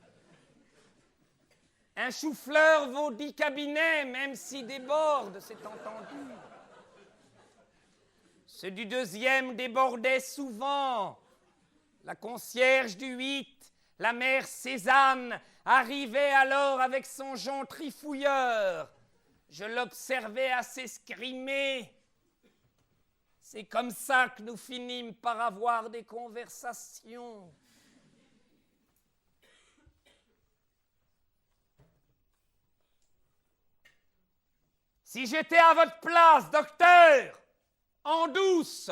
Un chou-fleur vaut 10 cabinets, même s'il déborde, c'est entendu. Ceux du 2e débordaient souvent. La concierge du 8, la mère Cézanne, arrivait alors avec son jonc trifouilleur. Je l'observais à s'escrimer. C'est comme ça que nous finîmes par avoir des conversations. Si j'étais à votre place, docteur, en douce,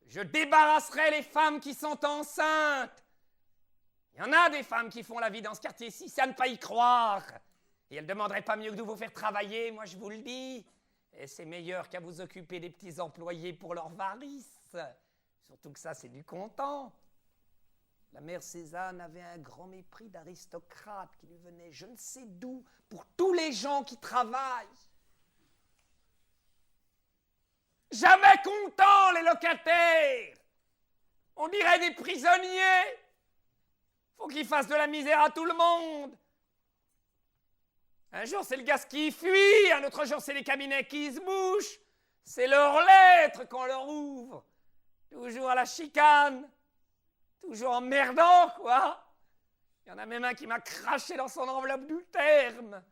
je débarrasserais les femmes qui sont enceintes. Il y en a des femmes qui font la vie dans ce quartier-ci, c'est à ne pas y croire. Et elles ne demanderaient pas mieux que de vous faire travailler, moi je vous le dis. Et c'est meilleur qu'à vous occuper des petits employés pour leurs varices. Surtout que ça, c'est du content. La mère Cézanne avait un grand mépris d'aristocrate qui lui venait je ne sais d'où pour tous les gens qui travaillent. Jamais contents, les locataires. On dirait des prisonniers. Faut qu'ils fassent de la misère à tout le monde. Un jour, c'est le gaz qui fuit, un autre jour, c'est les cabinets qui se bouchent. C'est leurs lettres qu'on leur ouvre. Toujours à la chicane. Toujours emmerdant, quoi. Il y en a même un qui m'a craché dans son enveloppe du terme.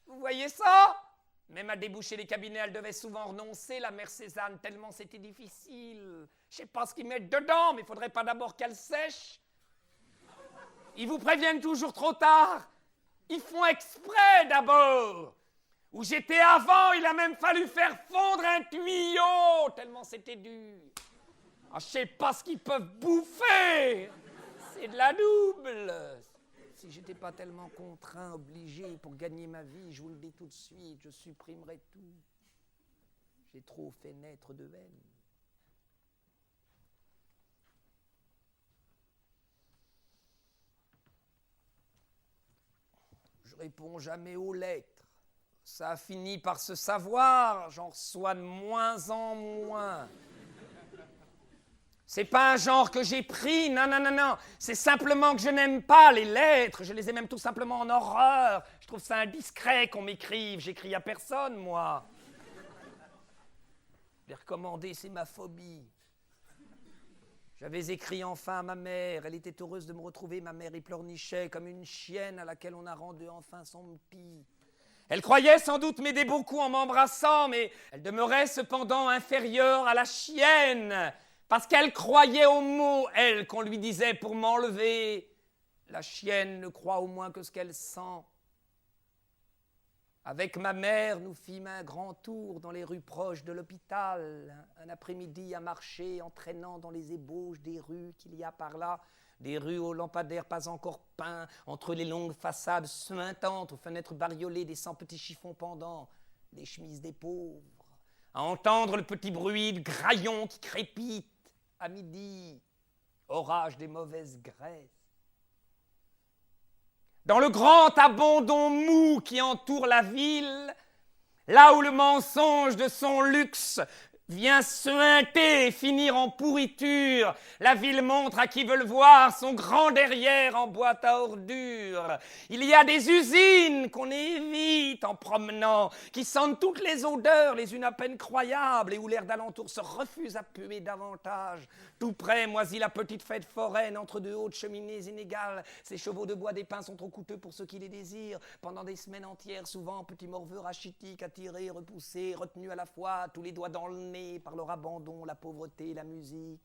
Vous voyez ça? Même à déboucher les cabinets, elle devait souvent renoncer, la mère Cézanne, tellement c'était difficile. Je sais pas ce qu'ils mettent dedans, mais il faudrait pas d'abord qu'elle sèche. Ils vous préviennent toujours trop tard. Ils font exprès d'abord. Où j'étais avant, il a même fallu faire fondre un tuyau, tellement c'était dur. Ah, je sais pas ce qu'ils peuvent bouffer. C'est de la double. Si j'étais pas tellement contraint, obligé pour gagner ma vie, je vous le dis tout de suite, je supprimerais tout. J'ai trop fait naître de haine. Je réponds jamais aux lettres. Ça a fini par se savoir, j'en reçois de moins en moins. C'est pas un genre que j'ai pris, non. C'est simplement que je n'aime pas les lettres. Je les ai même tout simplement en horreur. Je trouve ça indiscret qu'on m'écrive. J'écris à personne, moi. Les recommander, c'est ma phobie. J'avais écrit enfin à ma mère. Elle était heureuse de me retrouver. Ma mère y pleurnichait comme une chienne à laquelle on a rendu enfin son pis. Elle croyait sans doute m'aider beaucoup en m'embrassant, mais elle demeurait cependant inférieure à la chienne. Parce qu'elle croyait aux mots, elle, qu'on lui disait pour m'enlever. La chienne ne croit au moins que ce qu'elle sent. Avec ma mère, nous fîmes un grand tour dans les rues proches de l'hôpital. Un après-midi à marcher, en traînant dans les ébauches des rues qu'il y a par là. Des rues aux lampadaires pas encore peints, entre les longues façades suintantes, aux fenêtres bariolées, des 100 petits chiffons pendants, les chemises des pauvres. À entendre le petit bruit de graillon qui crépite. À midi, orage des mauvaises graisses. Dans le grand abandon mou qui entoure la ville, là où le mensonge de son luxe vient suinter et finir en pourriture. La ville montre à qui veut le voir son grand derrière en boîte à ordures. Il y a des usines qu'on évite en promenant, qui sentent toutes les odeurs, les unes à peine croyables, et où l'air d'alentour se refuse à puer davantage. Tout près moisit la petite fête foraine entre deux hautes cheminées inégales. Ces chevaux de bois dépeints sont trop coûteux pour ceux qui les désirent. Pendant des semaines entières, souvent, petits morveux rachitiques, attirés, repoussés, retenus à la fois, tous les doigts dans le nez, par leur abandon, la pauvreté, la musique.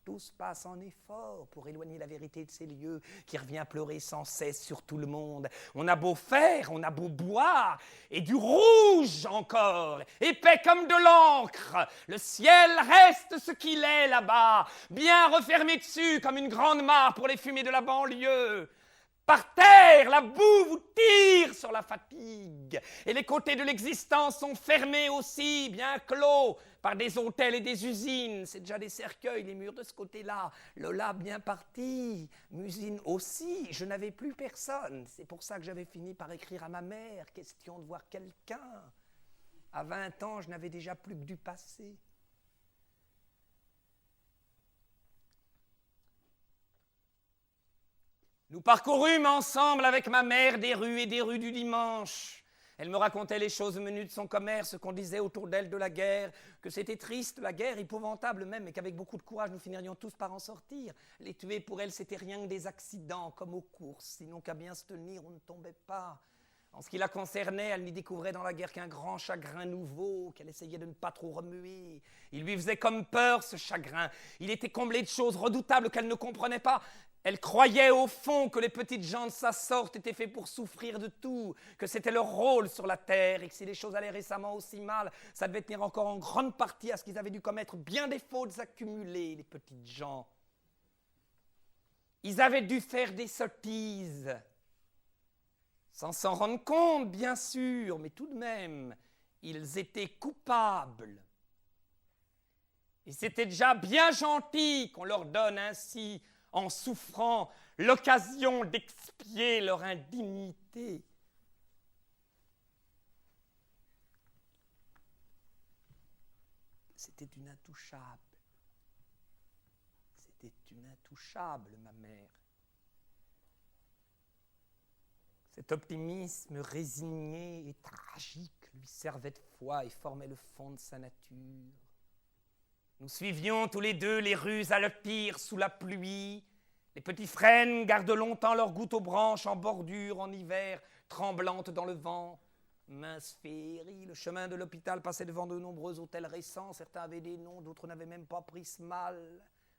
Tout se passe en effort pour éloigner la vérité de ces lieux qui revient pleurer sans cesse sur tout le monde. On a beau faire, on a beau boire, et du rouge encore, épais comme de l'encre. Le ciel reste ce qu'il est là-bas, bien refermé dessus comme une grande mare pour les fumées de la banlieue. Par terre, la boue vous tire sur la fatigue. Et les côtés de l'existence sont fermés aussi, bien clos, par des hôtels et des usines. C'est déjà des cercueils, les murs de ce côté-là. Lola bien partie, Musine aussi. Je n'avais plus personne. C'est pour ça que j'avais fini par écrire à ma mère, question de voir quelqu'un. À 20 ans, je n'avais déjà plus que du passé. Nous parcourûmes ensemble avec ma mère des rues et des rues du dimanche. Elle me racontait les choses menues de son commerce, ce qu'on disait autour d'elle de la guerre, que c'était triste, la guerre, épouvantable même, et qu'avec beaucoup de courage, nous finirions tous par en sortir. Les tuer, pour elle, c'était rien que des accidents, comme aux courses, sinon qu'à bien se tenir, on ne tombait pas. En ce qui la concernait, elle n'y découvrait dans la guerre qu'un grand chagrin nouveau, qu'elle essayait de ne pas trop remuer. Il lui faisait comme peur, ce chagrin. Il était comblé de choses redoutables qu'elle ne comprenait pas. Elle croyait au fond que les petites gens de sa sorte étaient faits pour souffrir de tout, que c'était leur rôle sur la terre, et que si les choses allaient récemment aussi mal, ça devait tenir encore en grande partie à ce qu'ils avaient dû commettre bien des fautes accumulées, les petites gens. Ils avaient dû faire des sottises, sans s'en rendre compte, bien sûr, mais tout de même, ils étaient coupables. Et c'était déjà bien gentil qu'on leur donne ainsi, en souffrant, l'occasion d'expier leur indignité. C'était une intouchable. C'était une intouchable, ma mère. Cet optimisme résigné et tragique lui servait de foi et formait le fond de sa nature. Nous suivions tous les deux les rues à l'empire sous la pluie. Les petits frênes gardent longtemps leurs gouttes aux branches en bordure en hiver, tremblantes dans le vent. Mince féerie, le chemin de l'hôpital passait devant de nombreux hôtels récents. Certains avaient des noms, d'autres n'avaient même pas pris ce mal.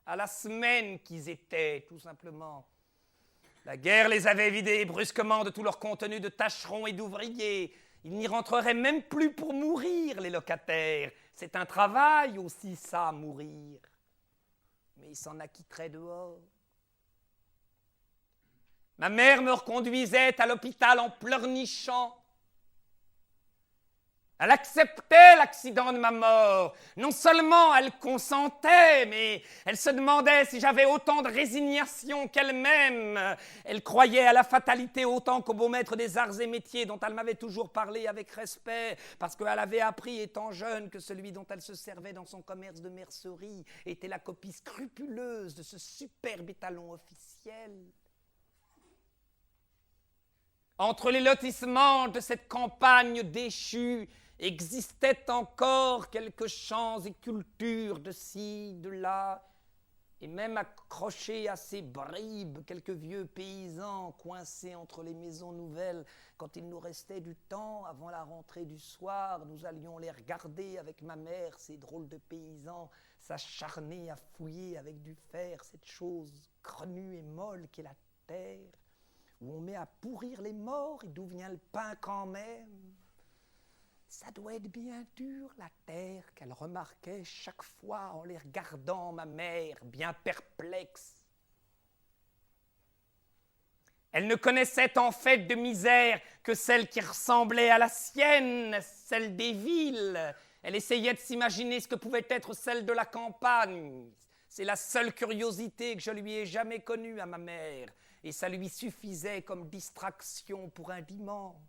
À la semaine qu'ils étaient, tout simplement. La guerre les avait vidés brusquement de tout leur contenu de tâcherons et d'ouvriers. Ils n'y rentreraient même plus pour mourir, les locataires. C'est un travail aussi, ça, mourir. Mais ils s'en acquitteraient dehors. Ma mère me reconduisait à l'hôpital en pleurnichant. Elle acceptait l'accident de ma mort. Non seulement elle consentait, mais elle se demandait si j'avais autant de résignation qu'elle-même. Elle croyait à la fatalité autant qu'au beau maître des arts et métiers dont elle m'avait toujours parlé avec respect, parce qu'elle avait appris étant jeune que celui dont elle se servait dans son commerce de mercerie était la copie scrupuleuse de ce superbe étalon officiel. Entre les lotissements de cette campagne déchue, existaient encore quelques champs et cultures de ci, de là, et même accrochés à ces bribes, quelques vieux paysans coincés entre les maisons nouvelles. Quand il nous restait du temps, avant la rentrée du soir, nous allions les regarder avec ma mère, ces drôles de paysans, s'acharner à fouiller avec du fer cette chose grenue et molle qu'est la terre, où on met à pourrir les morts et d'où vient le pain quand même. Ça doit être bien dur, la terre, qu'elle remarquait chaque fois en les regardant, ma mère, bien perplexe. Elle ne connaissait en fait de misère que celle qui ressemblait à la sienne, celle des villes. Elle essayait de s'imaginer ce que pouvait être celle de la campagne. C'est la seule curiosité que je lui ai jamais connue à ma mère, et ça lui suffisait comme distraction pour un dimanche.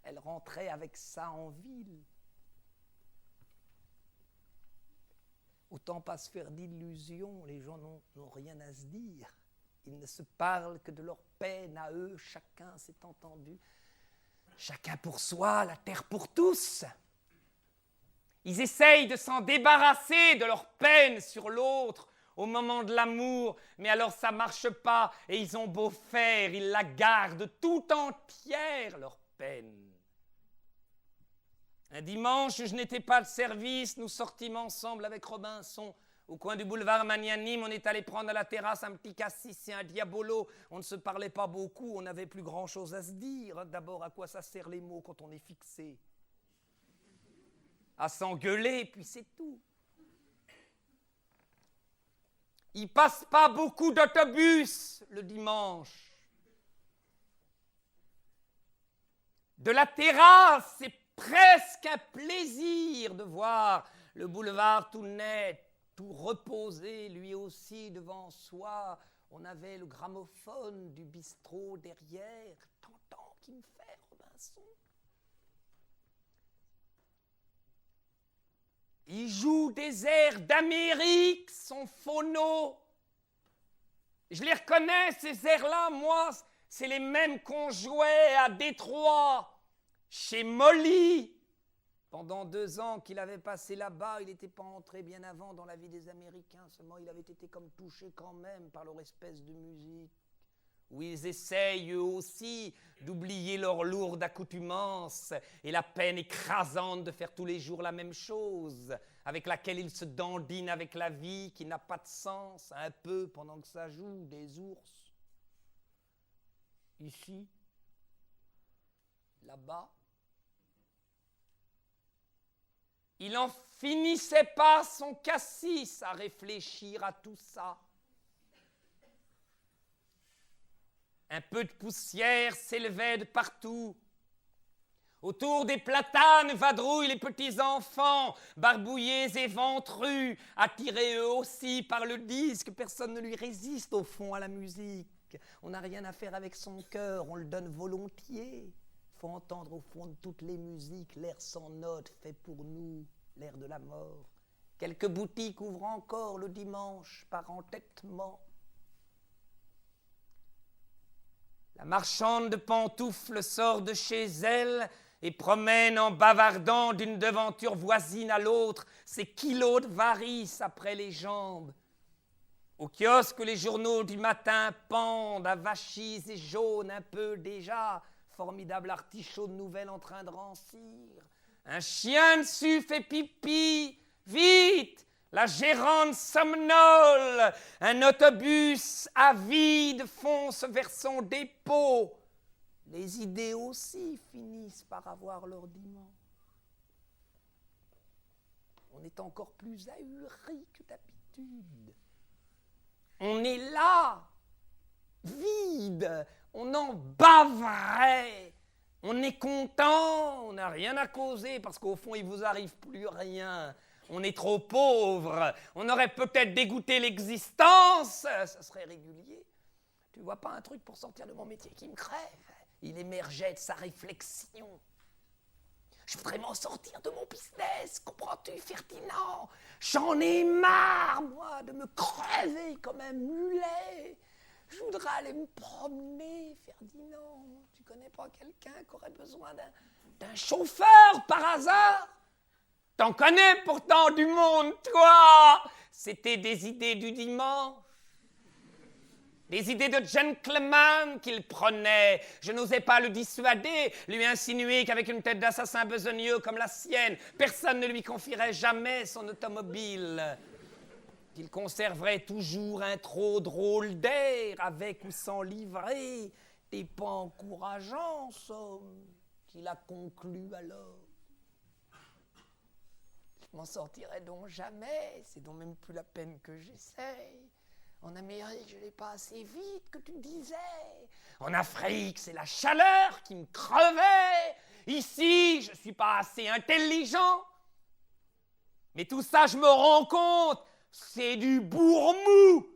Elle rentrait avec ça en ville. Autant pas se faire d'illusions, les gens n'ont rien à se dire. Ils ne se parlent que de leur peine à eux, chacun s'est entendu. Chacun pour soi, la terre pour tous. Ils essayent de s'en débarrasser de leur peine sur l'autre au moment de l'amour, mais alors ça marche pas et ils ont beau faire, ils la gardent tout entière, leur peine. Un dimanche, je n'étais pas de service, nous sortîmes ensemble avec Robinson. Au coin du boulevard Magnanime, on est allé prendre à la terrasse un petit cassis et un diabolo. On ne se parlait pas beaucoup, on n'avait plus grand-chose à se dire. D'abord, à quoi ça sert les mots quand on est fixé? À s'engueuler, puis c'est tout. Il passe pas beaucoup d'autobus le dimanche. De la terrasse, c'est presque un plaisir de voir le boulevard tout net, tout reposé, lui aussi devant soi. On avait le gramophone du bistrot derrière. T'entends qui me fait, Robinson? Il joue des airs d'Amérique, son phono. Je les reconnais, ces airs-là, moi, c'est les mêmes qu'on jouait à Détroit, chez Molly. Pendant 2 ans qu'il avait passé là-bas, il n'était pas entré bien avant dans la vie des Américains, seulement il avait été comme touché quand même par leur espèce de musique, où ils essayent eux aussi d'oublier leur lourde accoutumance et la peine écrasante de faire tous les jours la même chose, avec laquelle ils se dandinent avec la vie qui n'a pas de sens, un peu pendant que ça joue, des ours. Ici, là-bas, il n'en finissait pas son cassis à réfléchir à tout ça. Un peu de poussière s'élevait de partout. Autour des platanes vadrouillent les petits enfants, barbouillés et ventrus, attirés eux aussi par le disque. Personne ne lui résiste au fond à la musique. On n'a rien à faire avec son cœur, on le donne volontiers. Faut entendre au fond de toutes les musiques l'air sans notes fait pour nous, l'air de la mort. Quelques boutiques ouvrent encore le dimanche par entêtement. La marchande de pantoufles sort de chez elle et promène en bavardant d'une devanture voisine à l'autre ses kilos de varices après les jambes. Au kiosque, les journaux du matin pendent, avachis et jaunes un peu déjà, formidable artichaut de nouvelles en train de rancir. Un chien dessus fait pipi, vite! La gérante somnole, un autobus avide fonce vers son dépôt. Les idées aussi finissent par avoir leur dimanche. On est encore plus ahuri que d'habitude. On est là, vide, on en bavrait. On est content, on n'a rien à causer parce qu'au fond, il ne vous arrive plus rien. On est trop pauvre, on aurait peut-être dégoûté l'existence, ça serait régulier. Tu vois pas un truc pour sortir de mon métier qui me crève? Il émergeait de sa réflexion. Je voudrais m'en sortir de mon business, comprends-tu, Ferdinand? J'en ai marre, moi, de me crever comme un mulet. Je voudrais aller me promener, Ferdinand. Tu connais pas quelqu'un qui aurait besoin d'un chauffeur par hasard? T'en connais pourtant du monde, toi! C'était des idées du dimanche. Des idées de gentleman qu'il prenait. Je n'osais pas le dissuader, lui insinuer qu'avec une tête d'assassin besogneux comme la sienne, personne ne lui confierait jamais son automobile. Qu'il conserverait toujours un trop drôle d'air, avec ou sans livret, des pas encourageants, somme, qu'il a conclu alors. Je m'en sortirai donc jamais, c'est donc même plus la peine que j'essaye. En Amérique, je n'ai pas assez vite que tu disais. En Afrique, c'est la chaleur qui me crevait. Ici, je ne suis pas assez intelligent. Mais tout ça, je me rends compte, c'est du bourre-mou.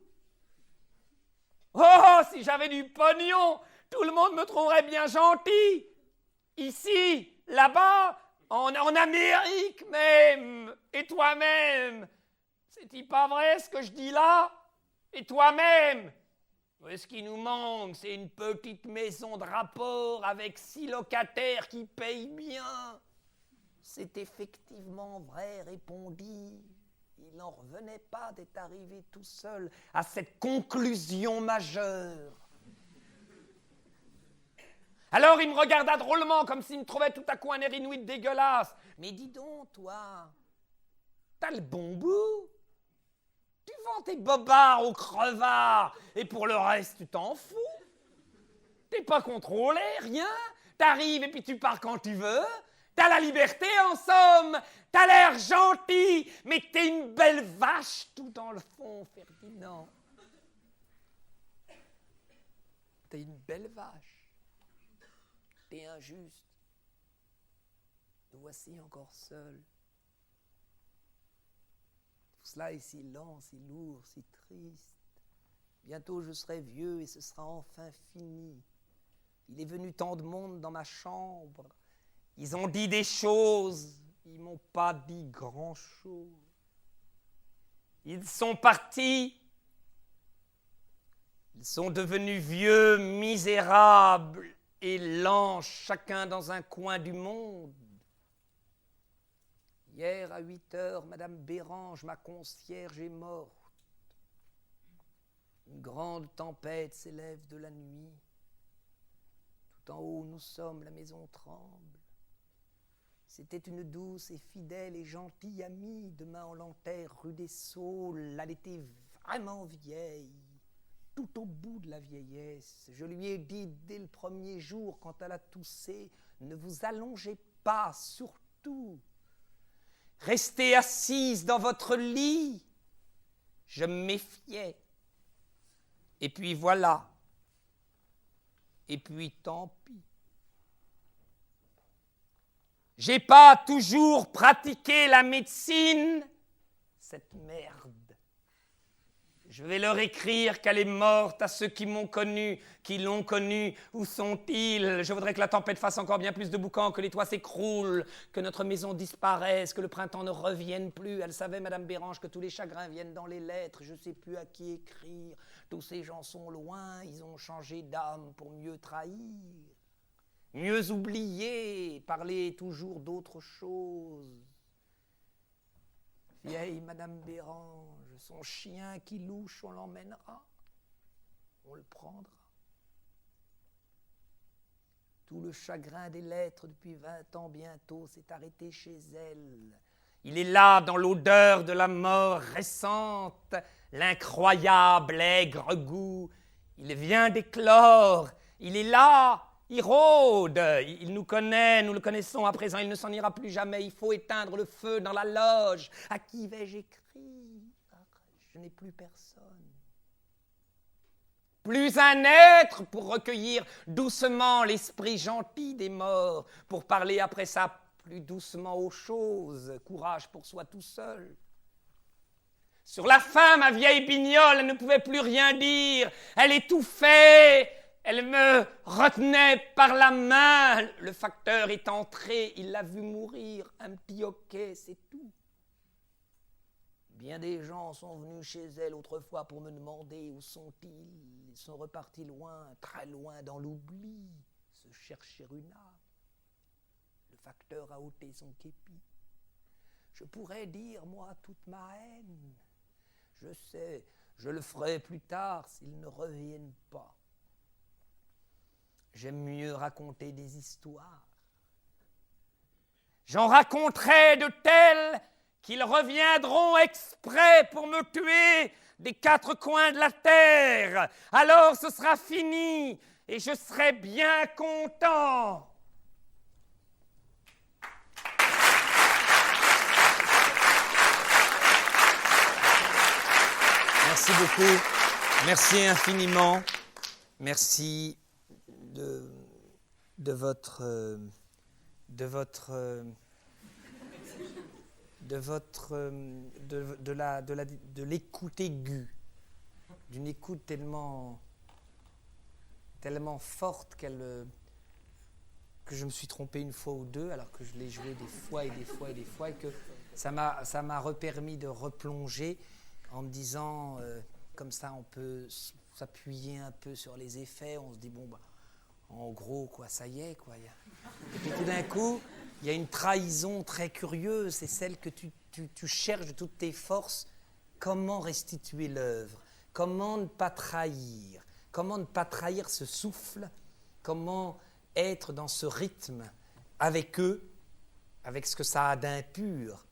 Oh, si j'avais du pognon, tout le monde me trouverait bien gentil. Ici, là-bas, en Amérique même, et toi-même. C'est-il pas vrai ce que je dis là? Et toi-même? Ce qui nous manque, c'est une petite maison de rapport avec 6 locataires qui payent bien. C'est effectivement vrai, répondit. Il n'en revenait pas d'être arrivé tout seul à cette conclusion majeure. Alors il me regarda drôlement, comme s'il me trouvait tout à coup un air inouï dégueulasse. Mais dis donc, toi, t'as le bon bout. Tu vends tes bobards aux crevards, et pour le reste, tu t'en fous. T'es pas contrôlé, rien. T'arrives et puis tu pars quand tu veux. T'as la liberté, en somme. T'as l'air gentil, mais t'es une belle vache, tout dans le fond, Ferdinand. T'es une belle vache. T'es injuste. Nous voici encore seuls. Tout cela est si lent, si lourd, si triste. Bientôt je serai vieux et ce sera enfin fini. Il est venu tant de monde dans ma chambre. Ils ont dit des choses, ils m'ont pas dit grand-chose. Ils sont partis. Ils sont devenus vieux, misérables et lents, chacun dans un coin du monde. Hier, à 8h, Madame Bérange, ma concierge, est morte. Une grande tempête s'élève de la nuit. Tout en haut, nous sommes, la maison tremble. C'était une douce et fidèle et gentille amie. Demain, on l'enterre rue des Saules. Elle était vraiment vieille, tout au bout de la vieillesse. Je lui ai dit dès le premier jour, quand elle a toussé, ne vous allongez pas, surtout. Restez assise dans votre lit. Je me méfiais. Et puis voilà. Et puis tant pis. J'ai pas toujours pratiqué la médecine. Cette merde. Je vais leur écrire qu'elle est morte à ceux qui m'ont connu, qui l'ont connue. Où sont-ils? Je voudrais que la tempête fasse encore bien plus de boucan, que les toits s'écroulent, que notre maison disparaisse, que le printemps ne revienne plus. Elle savait, Madame Bérange, que tous les chagrins viennent dans les lettres. Je ne sais plus à qui écrire. Tous ces gens sont loin, ils ont changé d'âme pour mieux trahir, mieux oublier, parler toujours d'autre chose. Vieille Madame Bérange, son chien qui louche, on l'emmènera, on le prendra. Tout le chagrin des lettres depuis 20 ans bientôt s'est arrêté chez elle. Il est là dans l'odeur de la mort récente, l'incroyable aigre goût. Il vient d'éclore, il est là. Il rôde, il nous connaît, nous le connaissons à présent, il ne s'en ira plus jamais, il faut éteindre le feu dans la loge. À qui vais-je écrire? Je n'ai plus personne. Plus un être pour recueillir doucement l'esprit gentil des morts, pour parler après ça plus doucement aux choses, courage pour soi tout seul. Sur la fin, ma vieille Bignole, elle ne pouvait plus rien dire, elle étouffait. Elle me retenait par la main. Le facteur est entré, il l'a vu mourir. Un petit hoquet, c'est tout. Bien des gens sont venus chez elle autrefois pour me demander où sont-ils. Ils sont repartis loin, très loin dans l'oubli, se chercher une âme. Le facteur a ôté son képi. Je pourrais dire, moi, toute ma haine. Je sais, je le ferai plus tard s'ils ne reviennent pas. J'aime mieux raconter des histoires. J'en raconterai de telles qu'ils reviendront exprès pour me tuer des 4 coins de la terre. Alors ce sera fini et je serai bien content. Merci beaucoup. Merci infiniment. Merci de l'écoute aiguë, d'une écoute tellement forte qu'elle que je me suis trompé une fois ou deux, alors que je l'ai joué des fois et des fois et des fois, et que ça m'a repermis de replonger en me disant, comme ça on peut s'appuyer un peu sur les effets, on se dit bon bah en gros quoi, ça y est quoi. Et puis tout d'un coup, il y a une trahison très curieuse, c'est celle que tu cherches de toutes tes forces, comment restituer l'œuvre, comment ne pas trahir ce souffle, comment être dans ce rythme avec eux, avec ce que ça a d'impur.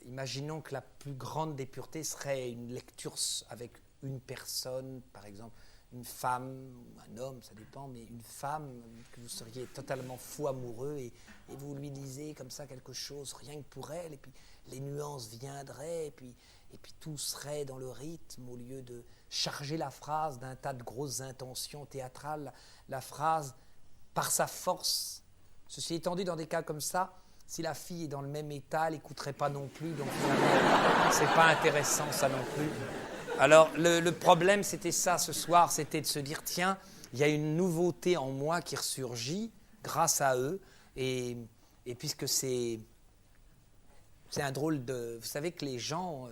Imaginons que la plus grande des puretés serait une lecture avec une personne, par exemple une femme, un homme, ça dépend, mais une femme que vous seriez totalement fou amoureux et vous lui disiez comme ça quelque chose, rien que pour elle, et puis les nuances viendraient, et puis tout serait dans le rythme, au lieu de charger la phrase d'un tas de grosses intentions théâtrales, la phrase, par sa force. Ceci étant dit, dans des cas comme ça, si la fille est dans le même état, elle n'écouterait pas non plus, donc finalement, c'est pas intéressant ça non plus. Alors, le problème, c'était ça ce soir, c'était de se dire, tiens, il y a une nouveauté en moi qui ressurgit grâce à eux, et puisque c'est un drôle de... Vous savez que les gens,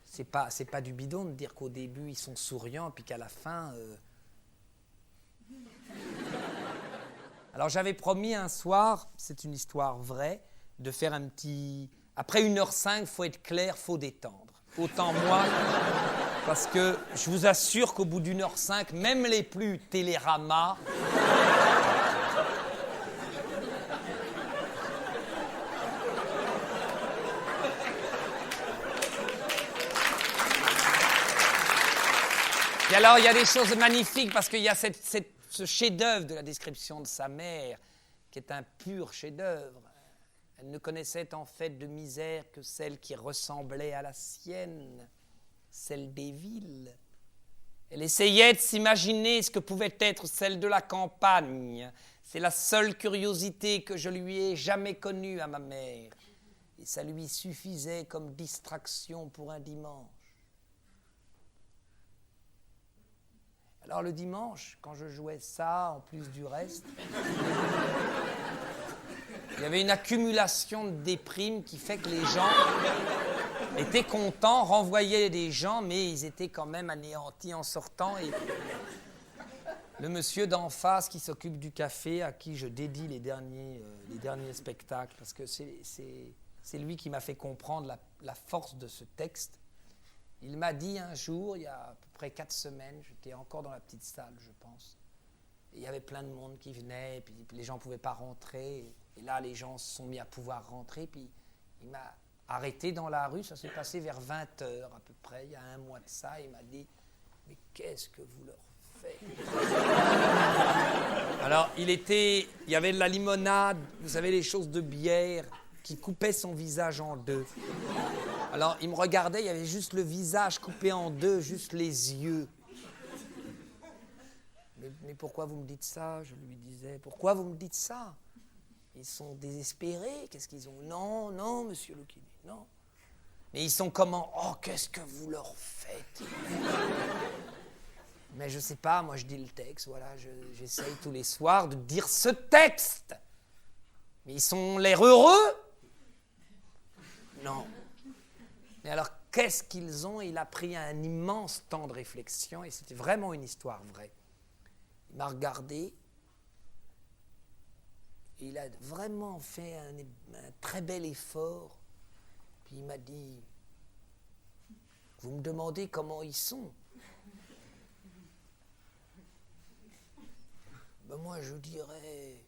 c'est pas du bidon de dire qu'au début, ils sont souriants, puis qu'à la fin... Alors, j'avais promis un soir, c'est une histoire vraie, de faire un petit... Après 1h05, il faut être clair, il faut détendre. Autant moi, parce que je vous assure qu'au bout d'1h05, même les plus Télérama... Et alors, il y a des choses magnifiques, parce qu'il y a ce chef-d'œuvre de la description de sa mère, qui est un pur chef-d'œuvre. Elle ne connaissait en fait de misère que celle qui ressemblait à la sienne, celle des villes. Elle essayait de s'imaginer ce que pouvait être celle de la campagne. C'est la seule curiosité que je lui ai jamais connue à ma mère. Et ça lui suffisait comme distraction pour un dimanche. Alors le dimanche, quand je jouais ça, en plus du reste, il y avait une accumulation de déprime qui fait que les gens étaient contents, renvoyaient des gens, mais ils étaient quand même anéantis en sortant. Et le monsieur d'en face qui s'occupe du café, à qui je dédie les derniers spectacles, parce que c'est lui qui m'a fait comprendre la force de ce texte. Il m'a dit un jour, il y a à peu près 4 semaines, j'étais encore dans la petite salle, je pense, et il y avait plein de monde qui venait, et puis les gens ne pouvaient pas rentrer, et là les gens se sont mis à pouvoir rentrer, puis il m'a arrêté dans la rue, ça s'est passé vers 20h à peu près, il y a un mois de ça, il m'a dit « Mais qu'est-ce que vous leur faites ?» Alors il y avait de la limonade, vous savez, les choses de bière, qui coupaient son visage en deux. Alors, il me regardait, il y avait juste le visage coupé en deux, juste les yeux. Mais pourquoi vous me dites ça? Je lui disais. Pourquoi vous me dites ça? Ils sont désespérés, qu'est-ce qu'ils ont? Non, monsieur Lucchini, non. Mais ils sont comment? Oh, qu'est-ce que vous leur faites? Mais je sais pas, moi je dis le texte, voilà, j'essaye tous les soirs de dire ce texte. Mais ils ont l'air heureux? Non. Mais alors, qu'est-ce qu'ils ont? Il a pris un immense temps de réflexion, et c'était vraiment une histoire vraie. Il m'a regardé, et il a vraiment fait un très bel effort, puis il m'a dit, vous me demandez comment ils sont? Ben moi, je dirais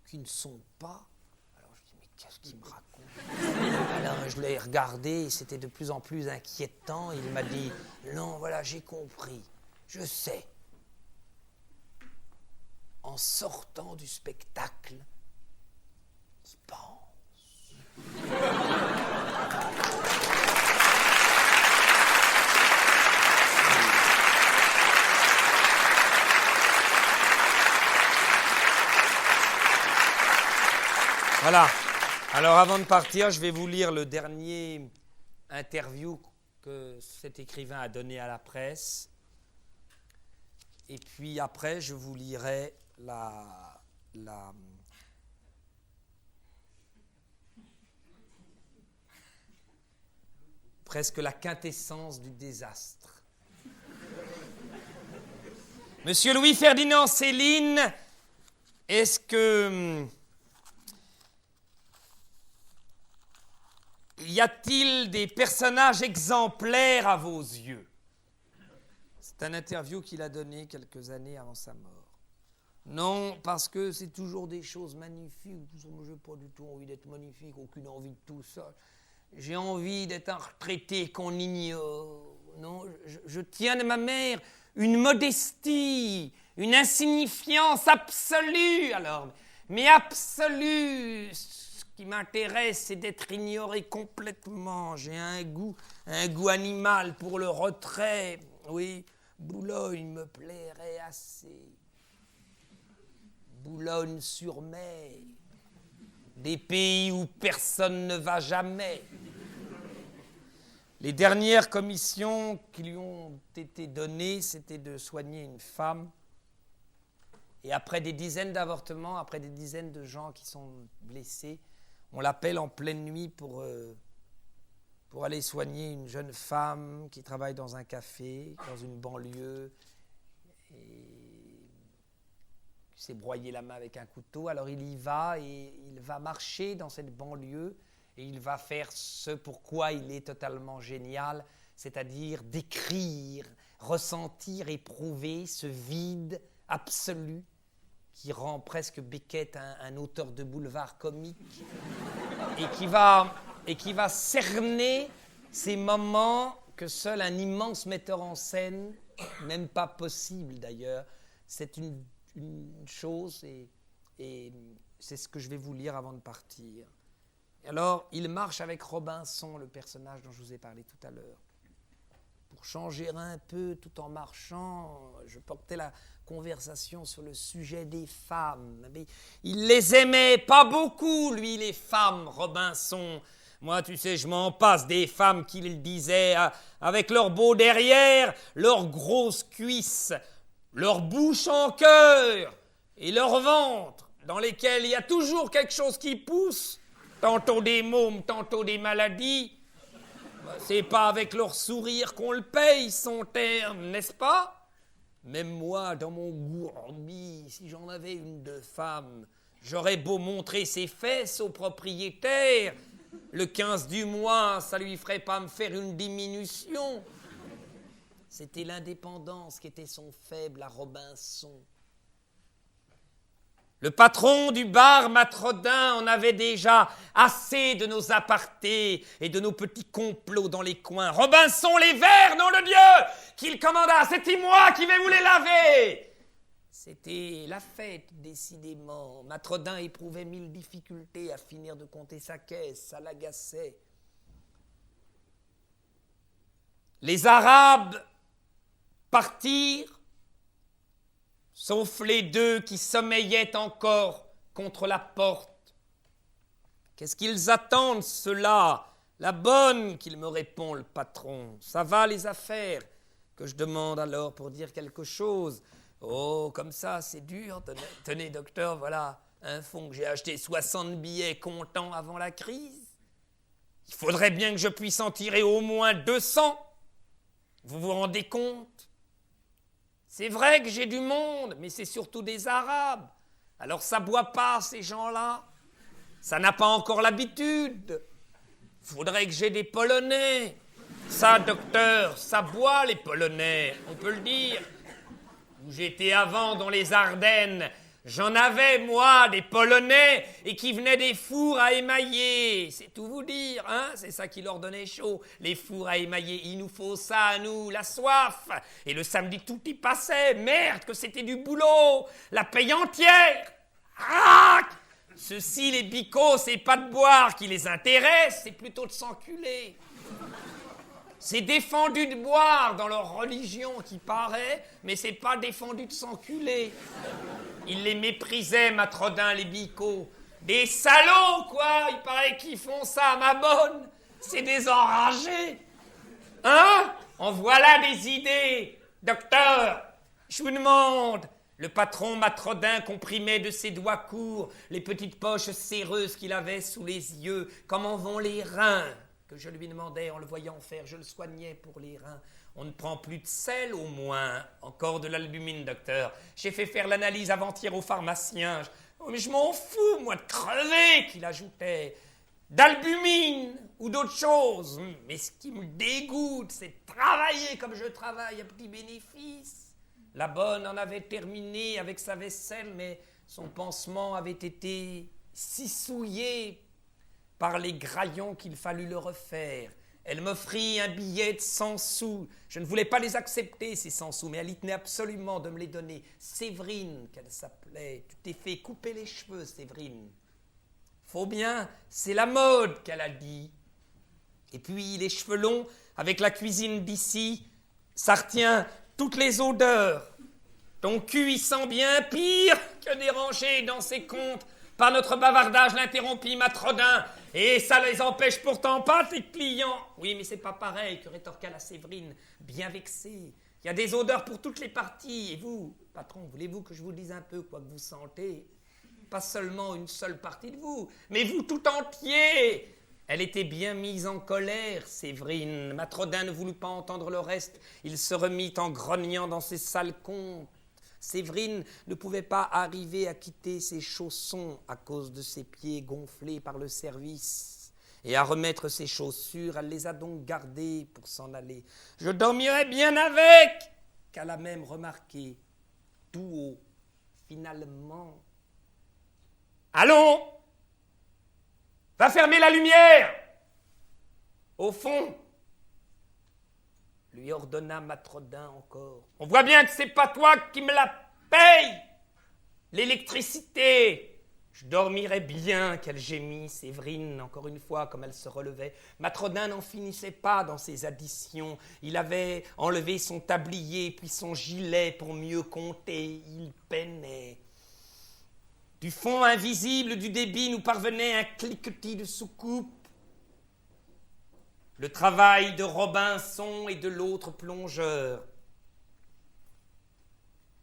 qu'ils ne sont pas. Qu'est-ce qu'il me raconte? Alors je l'ai regardé, c'était de plus en plus inquiétant. Il m'a dit, non, voilà, j'ai compris, je sais. En sortant du spectacle, il pense. Voilà. Alors, avant de partir, je vais vous lire le dernier interview que cet écrivain a donné à la presse. Et puis après, je vous lirai presque la quintessence du désastre. Monsieur Louis-Ferdinand Céline, est-ce que... Y a-t-il des personnages exemplaires à vos yeux? C'est un interview qu'il a donné quelques années avant sa mort. Non, parce que c'est toujours des choses magnifiques. Je n'ai pas du tout envie d'être magnifique, aucune envie de tout ça. J'ai envie d'être un retraité qu'on ignore. Non, je tiens de ma mère une modestie, une insignifiance absolue. Alors, mais absolue. Ce qui m'intéresse, c'est d'être ignoré complètement. J'ai un goût animal pour le retrait. Oui, Boulogne me plairait assez. Boulogne-sur-Mer, des pays où personne ne va jamais. Les dernières commissions qui lui ont été données, c'était de soigner une femme. Et après des dizaines d'avortements, après des dizaines de gens qui sont blessés, on l'appelle en pleine nuit pour aller soigner une jeune femme qui travaille dans un café, dans une banlieue, et qui s'est broyé la main avec un couteau. Alors il y va et il va marcher dans cette banlieue et il va faire ce pourquoi il est totalement génial, c'est-à-dire décrire, ressentir, éprouver ce vide absolu qui rend presque Beckett un auteur de boulevard comique et qui va cerner ces moments que seul un immense metteur en scène, même pas possible d'ailleurs, c'est une chose et c'est ce que je vais vous lire avant de partir. Alors, il marche avec Robinson, le personnage dont je vous ai parlé tout à l'heure. Pour changer un peu tout en marchant, je portais la conversation sur le sujet des femmes. Mais il les aimait pas beaucoup, lui, les femmes, Robinson. Moi, tu sais, je m'en passe des femmes qui le disaient avec leur beau derrière, leurs grosses cuisses, leur bouche en cœur et leur ventre, dans lesquels il y a toujours quelque chose qui pousse, tantôt des mômes, tantôt des maladies. C'est pas avec leur sourire qu'on le paye, son terme, n'est-ce pas? Même moi, dans mon gourbi, si j'en avais une de femme, j'aurais beau montrer ses fesses au propriétaire. Le 15 du mois, ça lui ferait pas me faire une diminution. C'était l'indépendance qui était son faible à Robinson. Le patron du bar Matrodin en avait déjà assez de nos apartés et de nos petits complots dans les coins. Robinson, les verres, nom de Dieu, qu'il commanda, c'était moi qui vais vous les laver. C'était la fête, décidément. Matrodin éprouvait 1000 difficultés à finir de compter sa caisse, ça l'agaçait. Les Arabes partirent, sauf les deux qui sommeillaient encore contre la porte. Qu'est-ce qu'ils attendent, ceux-là? La bonne, qu'il me répond le patron. Ça va, les affaires? Que je demande alors pour dire quelque chose. Oh, comme ça, c'est dur. Tenez, docteur, voilà un fonds que j'ai acheté 60 billets comptant avant la crise. Il faudrait bien que je puisse en tirer au moins 200. Vous vous rendez compte? C'est vrai que j'ai du monde, mais c'est surtout des Arabes. Alors ça boit pas, ces gens-là. Ça n'a pas encore l'habitude. Faudrait que j'ai des Polonais. Ça, docteur, ça boit, les Polonais, on peut le dire. Où j'étais avant, dans les Ardennes, j'en avais, moi, des Polonais, et qui venaient des fours à émailler. C'est tout vous dire, hein? C'est ça qui leur donnait chaud, les fours à émailler. Il nous faut ça à nous, la soif. Et le samedi, tout y passait. Merde, que c'était du boulot. La paye entière. Ah! Ceux-ci, les bicots, c'est pas de boire qui les intéresse, c'est plutôt de s'enculer. C'est défendu de boire dans leur religion qui paraît, mais c'est pas défendu de s'enculer. Ils les méprisaient, Matrodin, les bicots. Des salauds, quoi. Il paraît qu'ils font ça à ma bonne. C'est des enragés. Hein? En voilà des idées. Docteur, je vous demande, Le patron Matrodin comprimait de ses doigts courts les petites poches séreuses qu'il avait sous les yeux. Comment vont les reins? Que je lui demandais en le voyant faire. Je le soignais pour les reins. On ne prend plus de sel au moins. Encore de l'albumine, docteur. J'ai fait faire l'analyse avant-hier au pharmacien. Oh, mais je m'en fous, moi, de crever, qu'il ajoutait. D'albumine ou d'autre chose. Mais ce qui me dégoûte, c'est de travailler comme je travaille à petit bénéfice. La bonne en avait terminé avec sa vaisselle, mais son pansement avait été si souillé par les graillons qu'il fallut le refaire. Elle m'offrit un billet de 100 sous. Je ne voulais pas les accepter, ces 100 sous, mais elle y tenait absolument de me les donner. Séverine, qu'elle s'appelait. Tu t'es fait couper les cheveux, Séverine. Faut bien, c'est la mode, qu'elle a dit. Et puis, les cheveux longs, avec la cuisine d'ici, ça retient toutes les odeurs. Ton cul y sent bien pire que dérangé dans ses comptes. Par notre bavardage, l'interrompit Matrodin. Et ça les empêche pourtant pas, tes clients. Oui, mais c'est pas pareil, que rétorqua la Séverine, bien vexée. Il y a des odeurs pour toutes les parties. Et vous, patron, voulez-vous que je vous dise un peu quoi que vous sentez? Pas seulement une seule partie de vous, mais vous tout entier. Elle était bien mise en colère, Séverine. Matrodin ne voulut pas entendre le reste. Il se remit en grognant dans ses sales comptes. Séverine ne pouvait pas arriver à quitter ses chaussons à cause de ses pieds gonflés par le service. Et à remettre ses chaussures, elle les a donc gardées pour s'en aller. « Je dormirai bien avec !» qu'elle a même remarqué, tout haut, finalement. « Allons, va fermer la lumière !» Au fond, lui ordonna Matrodin encore. On voit bien que c'est pas toi qui me la paye, l'électricité. Je dormirais bien, qu'elle gémit, Séverine, encore une fois, comme elle se relevait. Matrodin n'en finissait pas dans ses additions. Il avait enlevé son tablier, puis son gilet pour mieux compter. Il peinait. Du fond invisible du débit nous parvenait un cliquetis de soucoupe. Le travail de Robinson et de l'autre plongeur.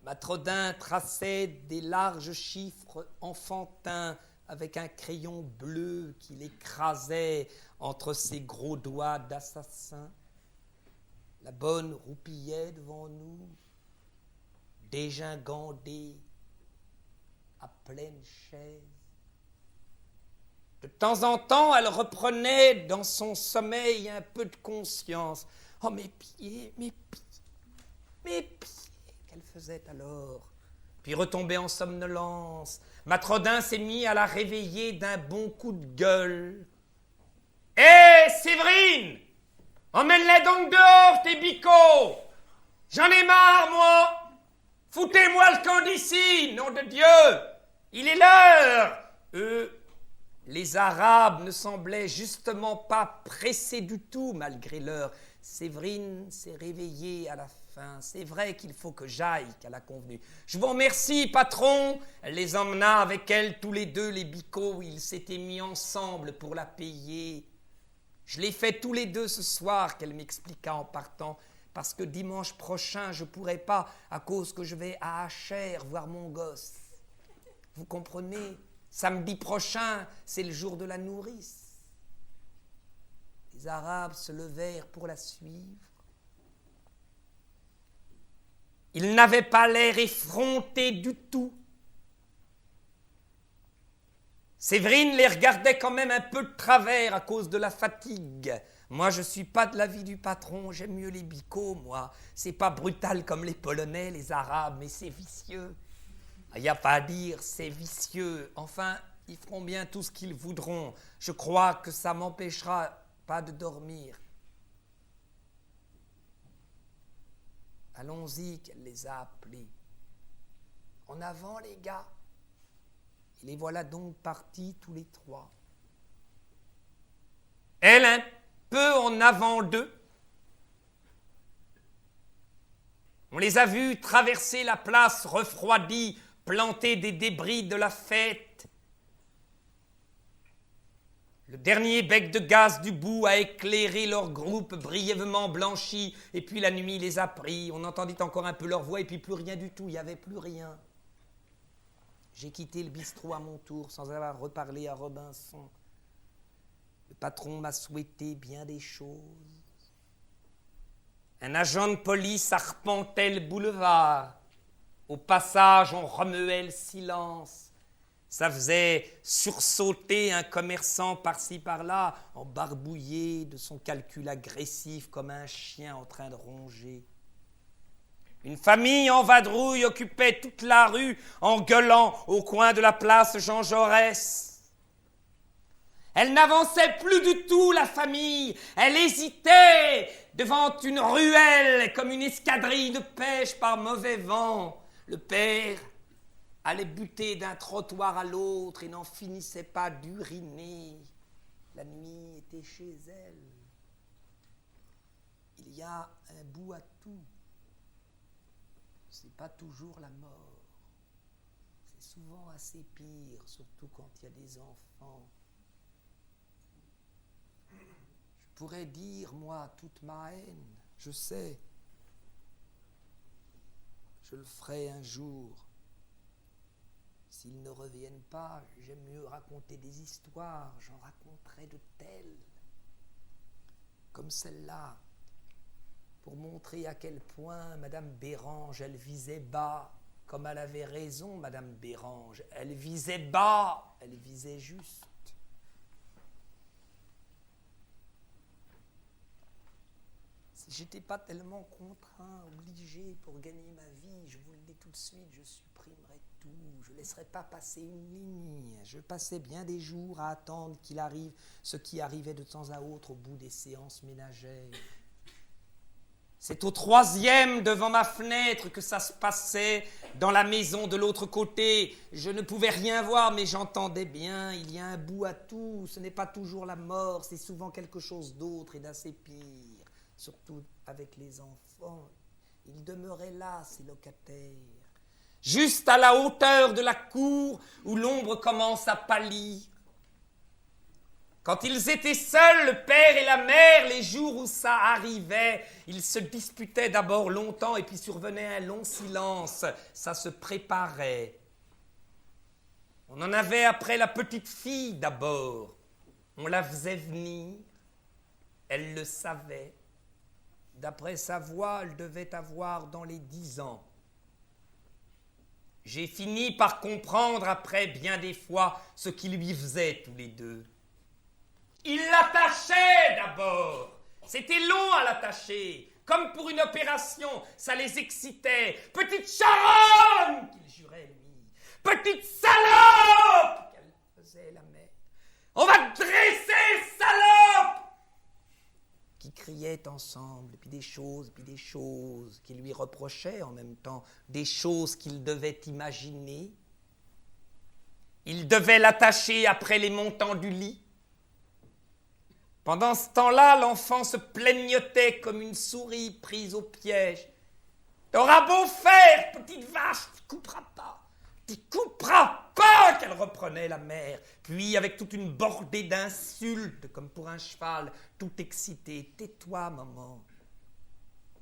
Matrodin traçait des larges chiffres enfantins avec un crayon bleu qu'il écrasait entre ses gros doigts d'assassin. La bonne roupillait devant nous, dégingandée, à pleine chaise. De temps en temps, elle reprenait dans son sommeil un peu de conscience. « Oh, mes pieds, mes pieds, mes pieds !» qu'elle faisait alors. Puis retombait en somnolence. Matrodin s'est mis à la réveiller d'un bon coup de gueule. « Hé, Séverine, emmène-les donc dehors, tes bicots. J'en ai marre, moi. Foutez-moi le camp d'ici, nom de Dieu. Il est l'heure. » Les Arabes ne semblaient justement pas pressés du tout, malgré l'heure. Séverine s'est réveillée à la fin. C'est vrai qu'il faut que j'aille, qu'elle a convenu. Je vous remercie, patron. Elle les emmena avec elle, tous les deux, les bicots, où ils s'étaient mis ensemble pour la payer. Je l'ai fait tous les deux ce soir, qu'elle m'expliqua en partant, parce que dimanche prochain, je ne pourrai pas, à cause que je vais à Acher voir mon gosse. Vous comprenez ? Samedi prochain, c'est le jour de la nourrice. Les Arabes se levèrent pour la suivre. Ils n'avaient pas l'air effrontés du tout. Séverine les regardait quand même un peu de travers à cause de la fatigue. Moi, je ne suis pas de l'avis du patron, j'aime mieux les bicots, moi. C'est pas brutal comme les Polonais, les Arabes, mais c'est vicieux. Il n'y a pas à dire, c'est vicieux. Enfin, ils feront bien tout ce qu'ils voudront. Je crois que ça m'empêchera pas de dormir. Allons-y, qu'elle les a appelés. En avant, les gars. Et les voilà donc partis tous les trois. Elle un peu en avant d'eux. On les a vus traverser la place refroidie, planter des débris de la fête. Le dernier bec de gaz du bout a éclairé leur groupe brièvement blanchi, et puis la nuit les a pris. On entendit encore un peu leur voix, et puis plus rien du tout, il n'y avait plus rien. J'ai quitté le bistrot à mon tour, sans avoir reparlé à Robinson. Le patron m'a souhaité bien des choses. Un agent de police arpentait le boulevard. Au passage, on remuait le silence. Ça faisait sursauter un commerçant par-ci par-là, embarbouillé de son calcul agressif comme un chien en train de ronger. Une famille en vadrouille occupait toute la rue en gueulant au coin de la place Jean Jaurès. Elle n'avançait plus du tout, la famille. Elle hésitait devant une ruelle comme une escadrille de pêche par mauvais vent. Le père allait buter d'un trottoir à l'autre et n'en finissait pas d'uriner. La nuit était chez elle. Il y a un bout à tout. C'est pas toujours la mort. C'est souvent assez pire, surtout quand il y a des enfants. Je pourrais dire, moi, toute ma haine, je sais. Je le ferai un jour. S'ils ne reviennent pas, j'aime mieux raconter des histoires. J'en raconterai de telles, comme celle-là, pour montrer à quel point Madame Bérange, elle visait bas, comme elle avait raison, Madame Bérange. Elle visait bas, elle visait juste. Si j'étais pas tellement contraint, obligé pour gagner ma vie, je vous le dis tout de suite, je supprimerais tout. Je ne laisserais pas passer une ligne. Je passais bien des jours à attendre qu'il arrive ce qui arrivait de temps à autre au bout des séances ménagères. C'est au 3e, devant ma fenêtre, que ça se passait, dans la maison de l'autre côté. Je ne pouvais rien voir, mais j'entendais bien. Il y a un bout à tout. Ce n'est pas toujours la mort, c'est souvent quelque chose d'autre et d'assez pire. Surtout avec les enfants. Ils demeuraient là, ces locataires. Juste à la hauteur de la cour où l'ombre commence à pâlir. Quand ils étaient seuls, le père et la mère, les jours où ça arrivait, ils se disputaient d'abord longtemps et puis survenait un long silence. Ça se préparait. On en avait après la petite fille d'abord. On la faisait venir. Elle le savait. D'après sa voix, elle devait avoir dans les 10 ans. J'ai fini par comprendre après bien des fois ce qu'ils lui faisaient tous les deux. Ils l'attachaient d'abord. C'était long à l'attacher. Comme pour une opération, ça les excitait. Petite charogne, qu'il jurait lui. Petite salope, qu'elle faisait la mère. On va te dresser, salope, qui criaient ensemble, puis des choses qui lui reprochaient en même temps, des choses qu'il devait imaginer. Il devait l'attacher après les montants du lit. Pendant ce temps-là, l'enfant se plaignotait comme une souris prise au piège. « T'auras beau faire, petite vache, tu couperas pas, qu'elle reprenait la mère. Puis, avec toute une bordée d'insultes, comme pour un cheval, tout excité. « Tais-toi, maman. »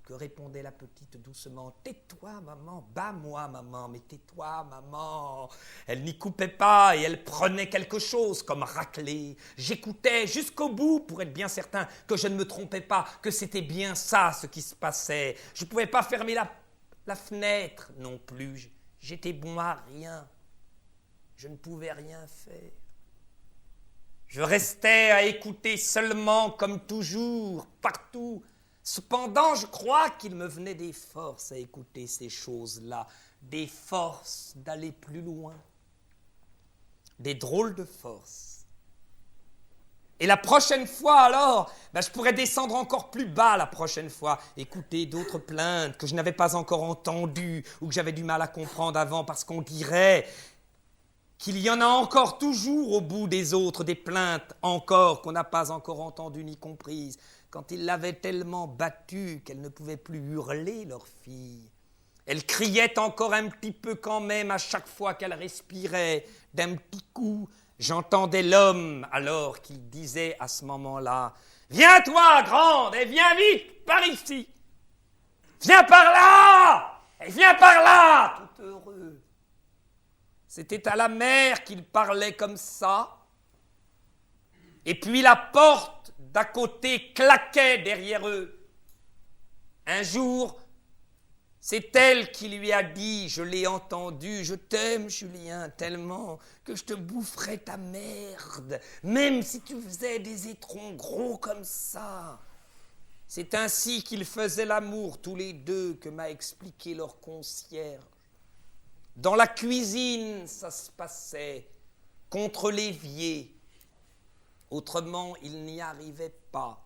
Que répondait la petite doucement. « Tais-toi, maman. Bats-moi, maman. Mais tais-toi, maman. » Elle n'y coupait pas et elle prenait quelque chose comme raclée. J'écoutais jusqu'au bout pour être bien certain que je ne me trompais pas, que c'était bien ça ce qui se passait. Je ne pouvais pas fermer la fenêtre non plus. J'étais bon à rien. Je ne pouvais rien faire. Je restais à écouter seulement comme toujours, partout. Cependant, je crois qu'il me venait des forces à écouter ces choses-là, des forces d'aller plus loin, des drôles de forces. Et la prochaine fois, alors, je pourrais descendre encore plus bas la prochaine fois, écouter d'autres plaintes que je n'avais pas encore entendues ou que j'avais du mal à comprendre avant, parce qu'on dirait qu'il y en a encore toujours au bout des autres, des plaintes encore qu'on n'a pas encore entendues ni comprises, quand ils l'avaient tellement battue qu'elle ne pouvait plus hurler, leur fille. Elle criait encore un petit peu quand même à chaque fois qu'elle respirait, d'un petit coup, J'entendais l'homme alors qui disait à ce moment-là « Viens toi, grande, et viens vite, par ici. Viens par là, et viens par là !» Tout heureux. C'était à la mère qu'il parlait comme ça. Et puis la porte d'à côté claquait derrière eux. Un jour, c'est elle qui lui a dit, je l'ai entendu, je t'aime, Julien, tellement que je te boufferais ta merde, même si tu faisais des étrons gros comme ça. C'est ainsi qu'ils faisaient l'amour, tous les deux, que m'a expliqué leur concierge. Dans la cuisine, ça se passait, contre l'évier. Autrement, ils n'y arrivaient pas.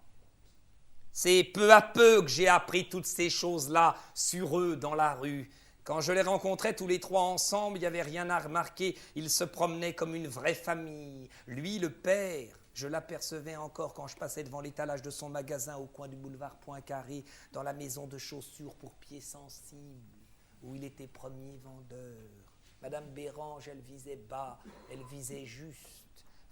C'est peu à peu que j'ai appris toutes ces choses-là sur eux dans la rue. Quand je les rencontrais tous les trois ensemble, il n'y avait rien à remarquer. Ils se promenaient comme une vraie famille. Lui, le père, je l'apercevais encore quand je passais devant l'étalage de son magasin au coin du boulevard Poincaré, dans la maison de chaussures pour pieds sensibles, où il était premier vendeur. Madame Bérange, elle visait bas, elle visait juste.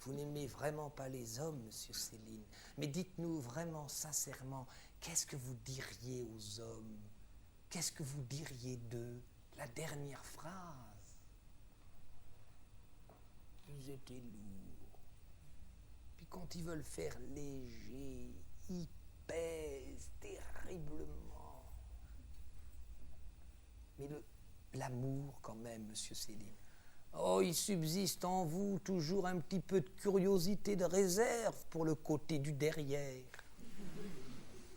Vous n'aimez vraiment pas les hommes, monsieur Céline. Mais dites-nous vraiment, sincèrement, qu'est-ce que vous diriez aux hommes? Qu'est-ce que vous diriez d'eux? La dernière phrase. Ils étaient lourds. Puis quand ils veulent faire léger, ils pèsent terriblement. Mais l'amour, quand même, monsieur Céline. Oh, il subsiste en vous toujours un petit peu de curiosité, de réserve pour le côté du derrière.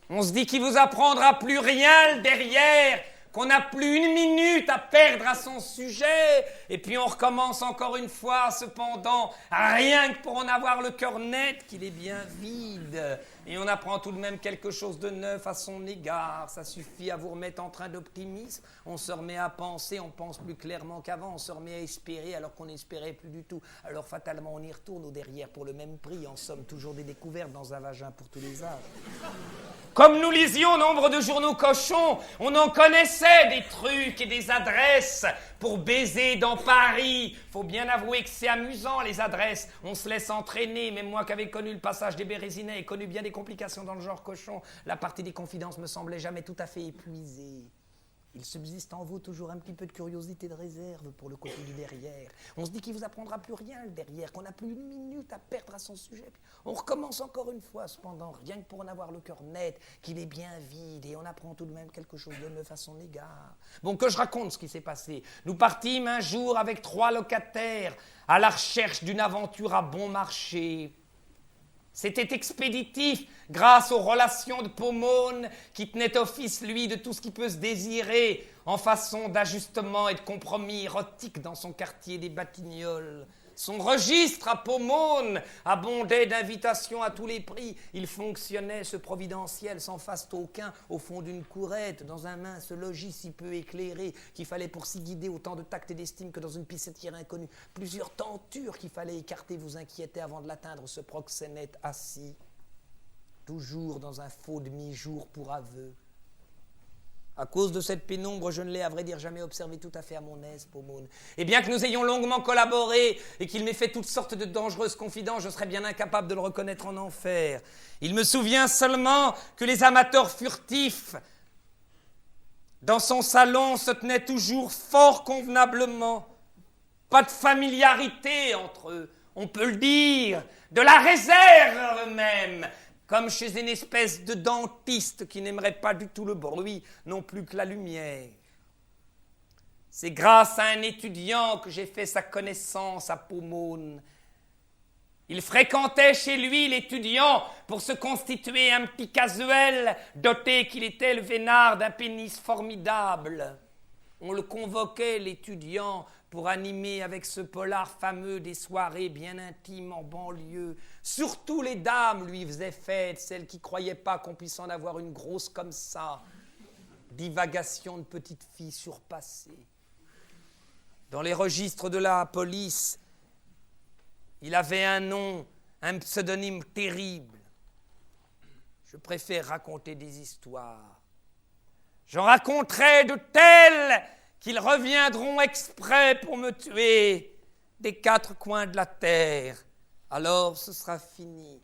On se dit qu'il vous apprendra plus rien le derrière, qu'on n'a plus une minute à perdre à son sujet, et puis on recommence encore une fois, cependant, rien que pour en avoir le cœur net, qu'il est bien vide. Et on apprend tout de même quelque chose de neuf à son égard. Ça suffit à vous remettre en train d'optimisme. On se remet à penser, on pense plus clairement qu'avant. On se remet à espérer alors qu'on n'espérait plus du tout. Alors fatalement, on y retourne au derrière pour le même prix. En somme, toujours des découvertes dans un vagin pour tous les âges. Comme nous lisions nombre de journaux cochons, on en connaissait des trucs et des adresses pour baiser dans Paris. Faut bien avouer que c'est amusant, les adresses. On se laisse entraîner. Même moi qui avais connu le passage des Bérézinets et connu bien des complications dans le genre cochon, la partie des confidences me semblait jamais tout à fait épuisée. Il subsiste en vous toujours un petit peu de curiosité, de réserve pour le côté du derrière. On se dit qu'il vous apprendra plus rien le derrière, qu'on n'a plus une minute à perdre à son sujet. Puis on recommence encore une fois, cependant, rien que pour en avoir le cœur net, qu'il est bien vide, et on apprend tout de même quelque chose de neuf à son égard. Bon, que je raconte ce qui s'est passé. Nous partîmes un jour avec 3 locataires à la recherche d'une aventure à bon marché. C'était expéditif grâce aux relations de Pomone qui tenait office, lui, de tout ce qui peut se désirer en façon d'ajustement et de compromis érotique dans son quartier des Batignolles. Son registre à Pomone abondait d'invitations à tous les prix. Il fonctionnait, ce providentiel, sans faste aucun, au fond d'une courette, dans un mince logis si peu éclairé qu'il fallait pour s'y guider autant de tact et d'estime que dans une piscetière inconnue. Plusieurs tentures qu'il fallait écarter vous inquiétaient avant de l'atteindre, ce proxénète assis, toujours dans un faux demi-jour pour aveu. À cause de cette pénombre, je ne l'ai à vrai dire jamais observé tout à fait à mon aise, Pomone. Et bien que nous ayons longuement collaboré et qu'il m'ait fait toutes sortes de dangereuses confidences, je serais bien incapable de le reconnaître en enfer. Il me souvient seulement que les amateurs furtifs dans son salon se tenaient toujours fort convenablement. Pas de familiarité entre eux, on peut le dire, de la réserve même. Comme chez une espèce de dentiste qui n'aimerait pas du tout le bruit, non plus que la lumière. C'est grâce à un étudiant que j'ai fait sa connaissance à Pomone. Il fréquentait chez lui, l'étudiant, pour se constituer un petit casuel, doté qu'il était le vénard d'un pénis formidable. On le convoquait, l'étudiant, pour animer avec ce polar fameux des soirées bien intimes en banlieue. Surtout les dames lui faisaient fête, celles qui ne croyaient pas qu'on puisse en avoir une grosse comme ça. Divagation de petite fille surpassée. Dans les registres de la police, il avait un nom, un pseudonyme terrible. Je préfère raconter des histoires. J'en raconterai de telles qu'ils reviendront exprès pour me tuer. des quatre coins de la terre. Alors ce sera fini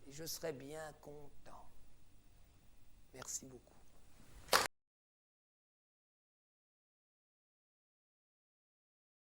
et je serai bien content. Merci beaucoup.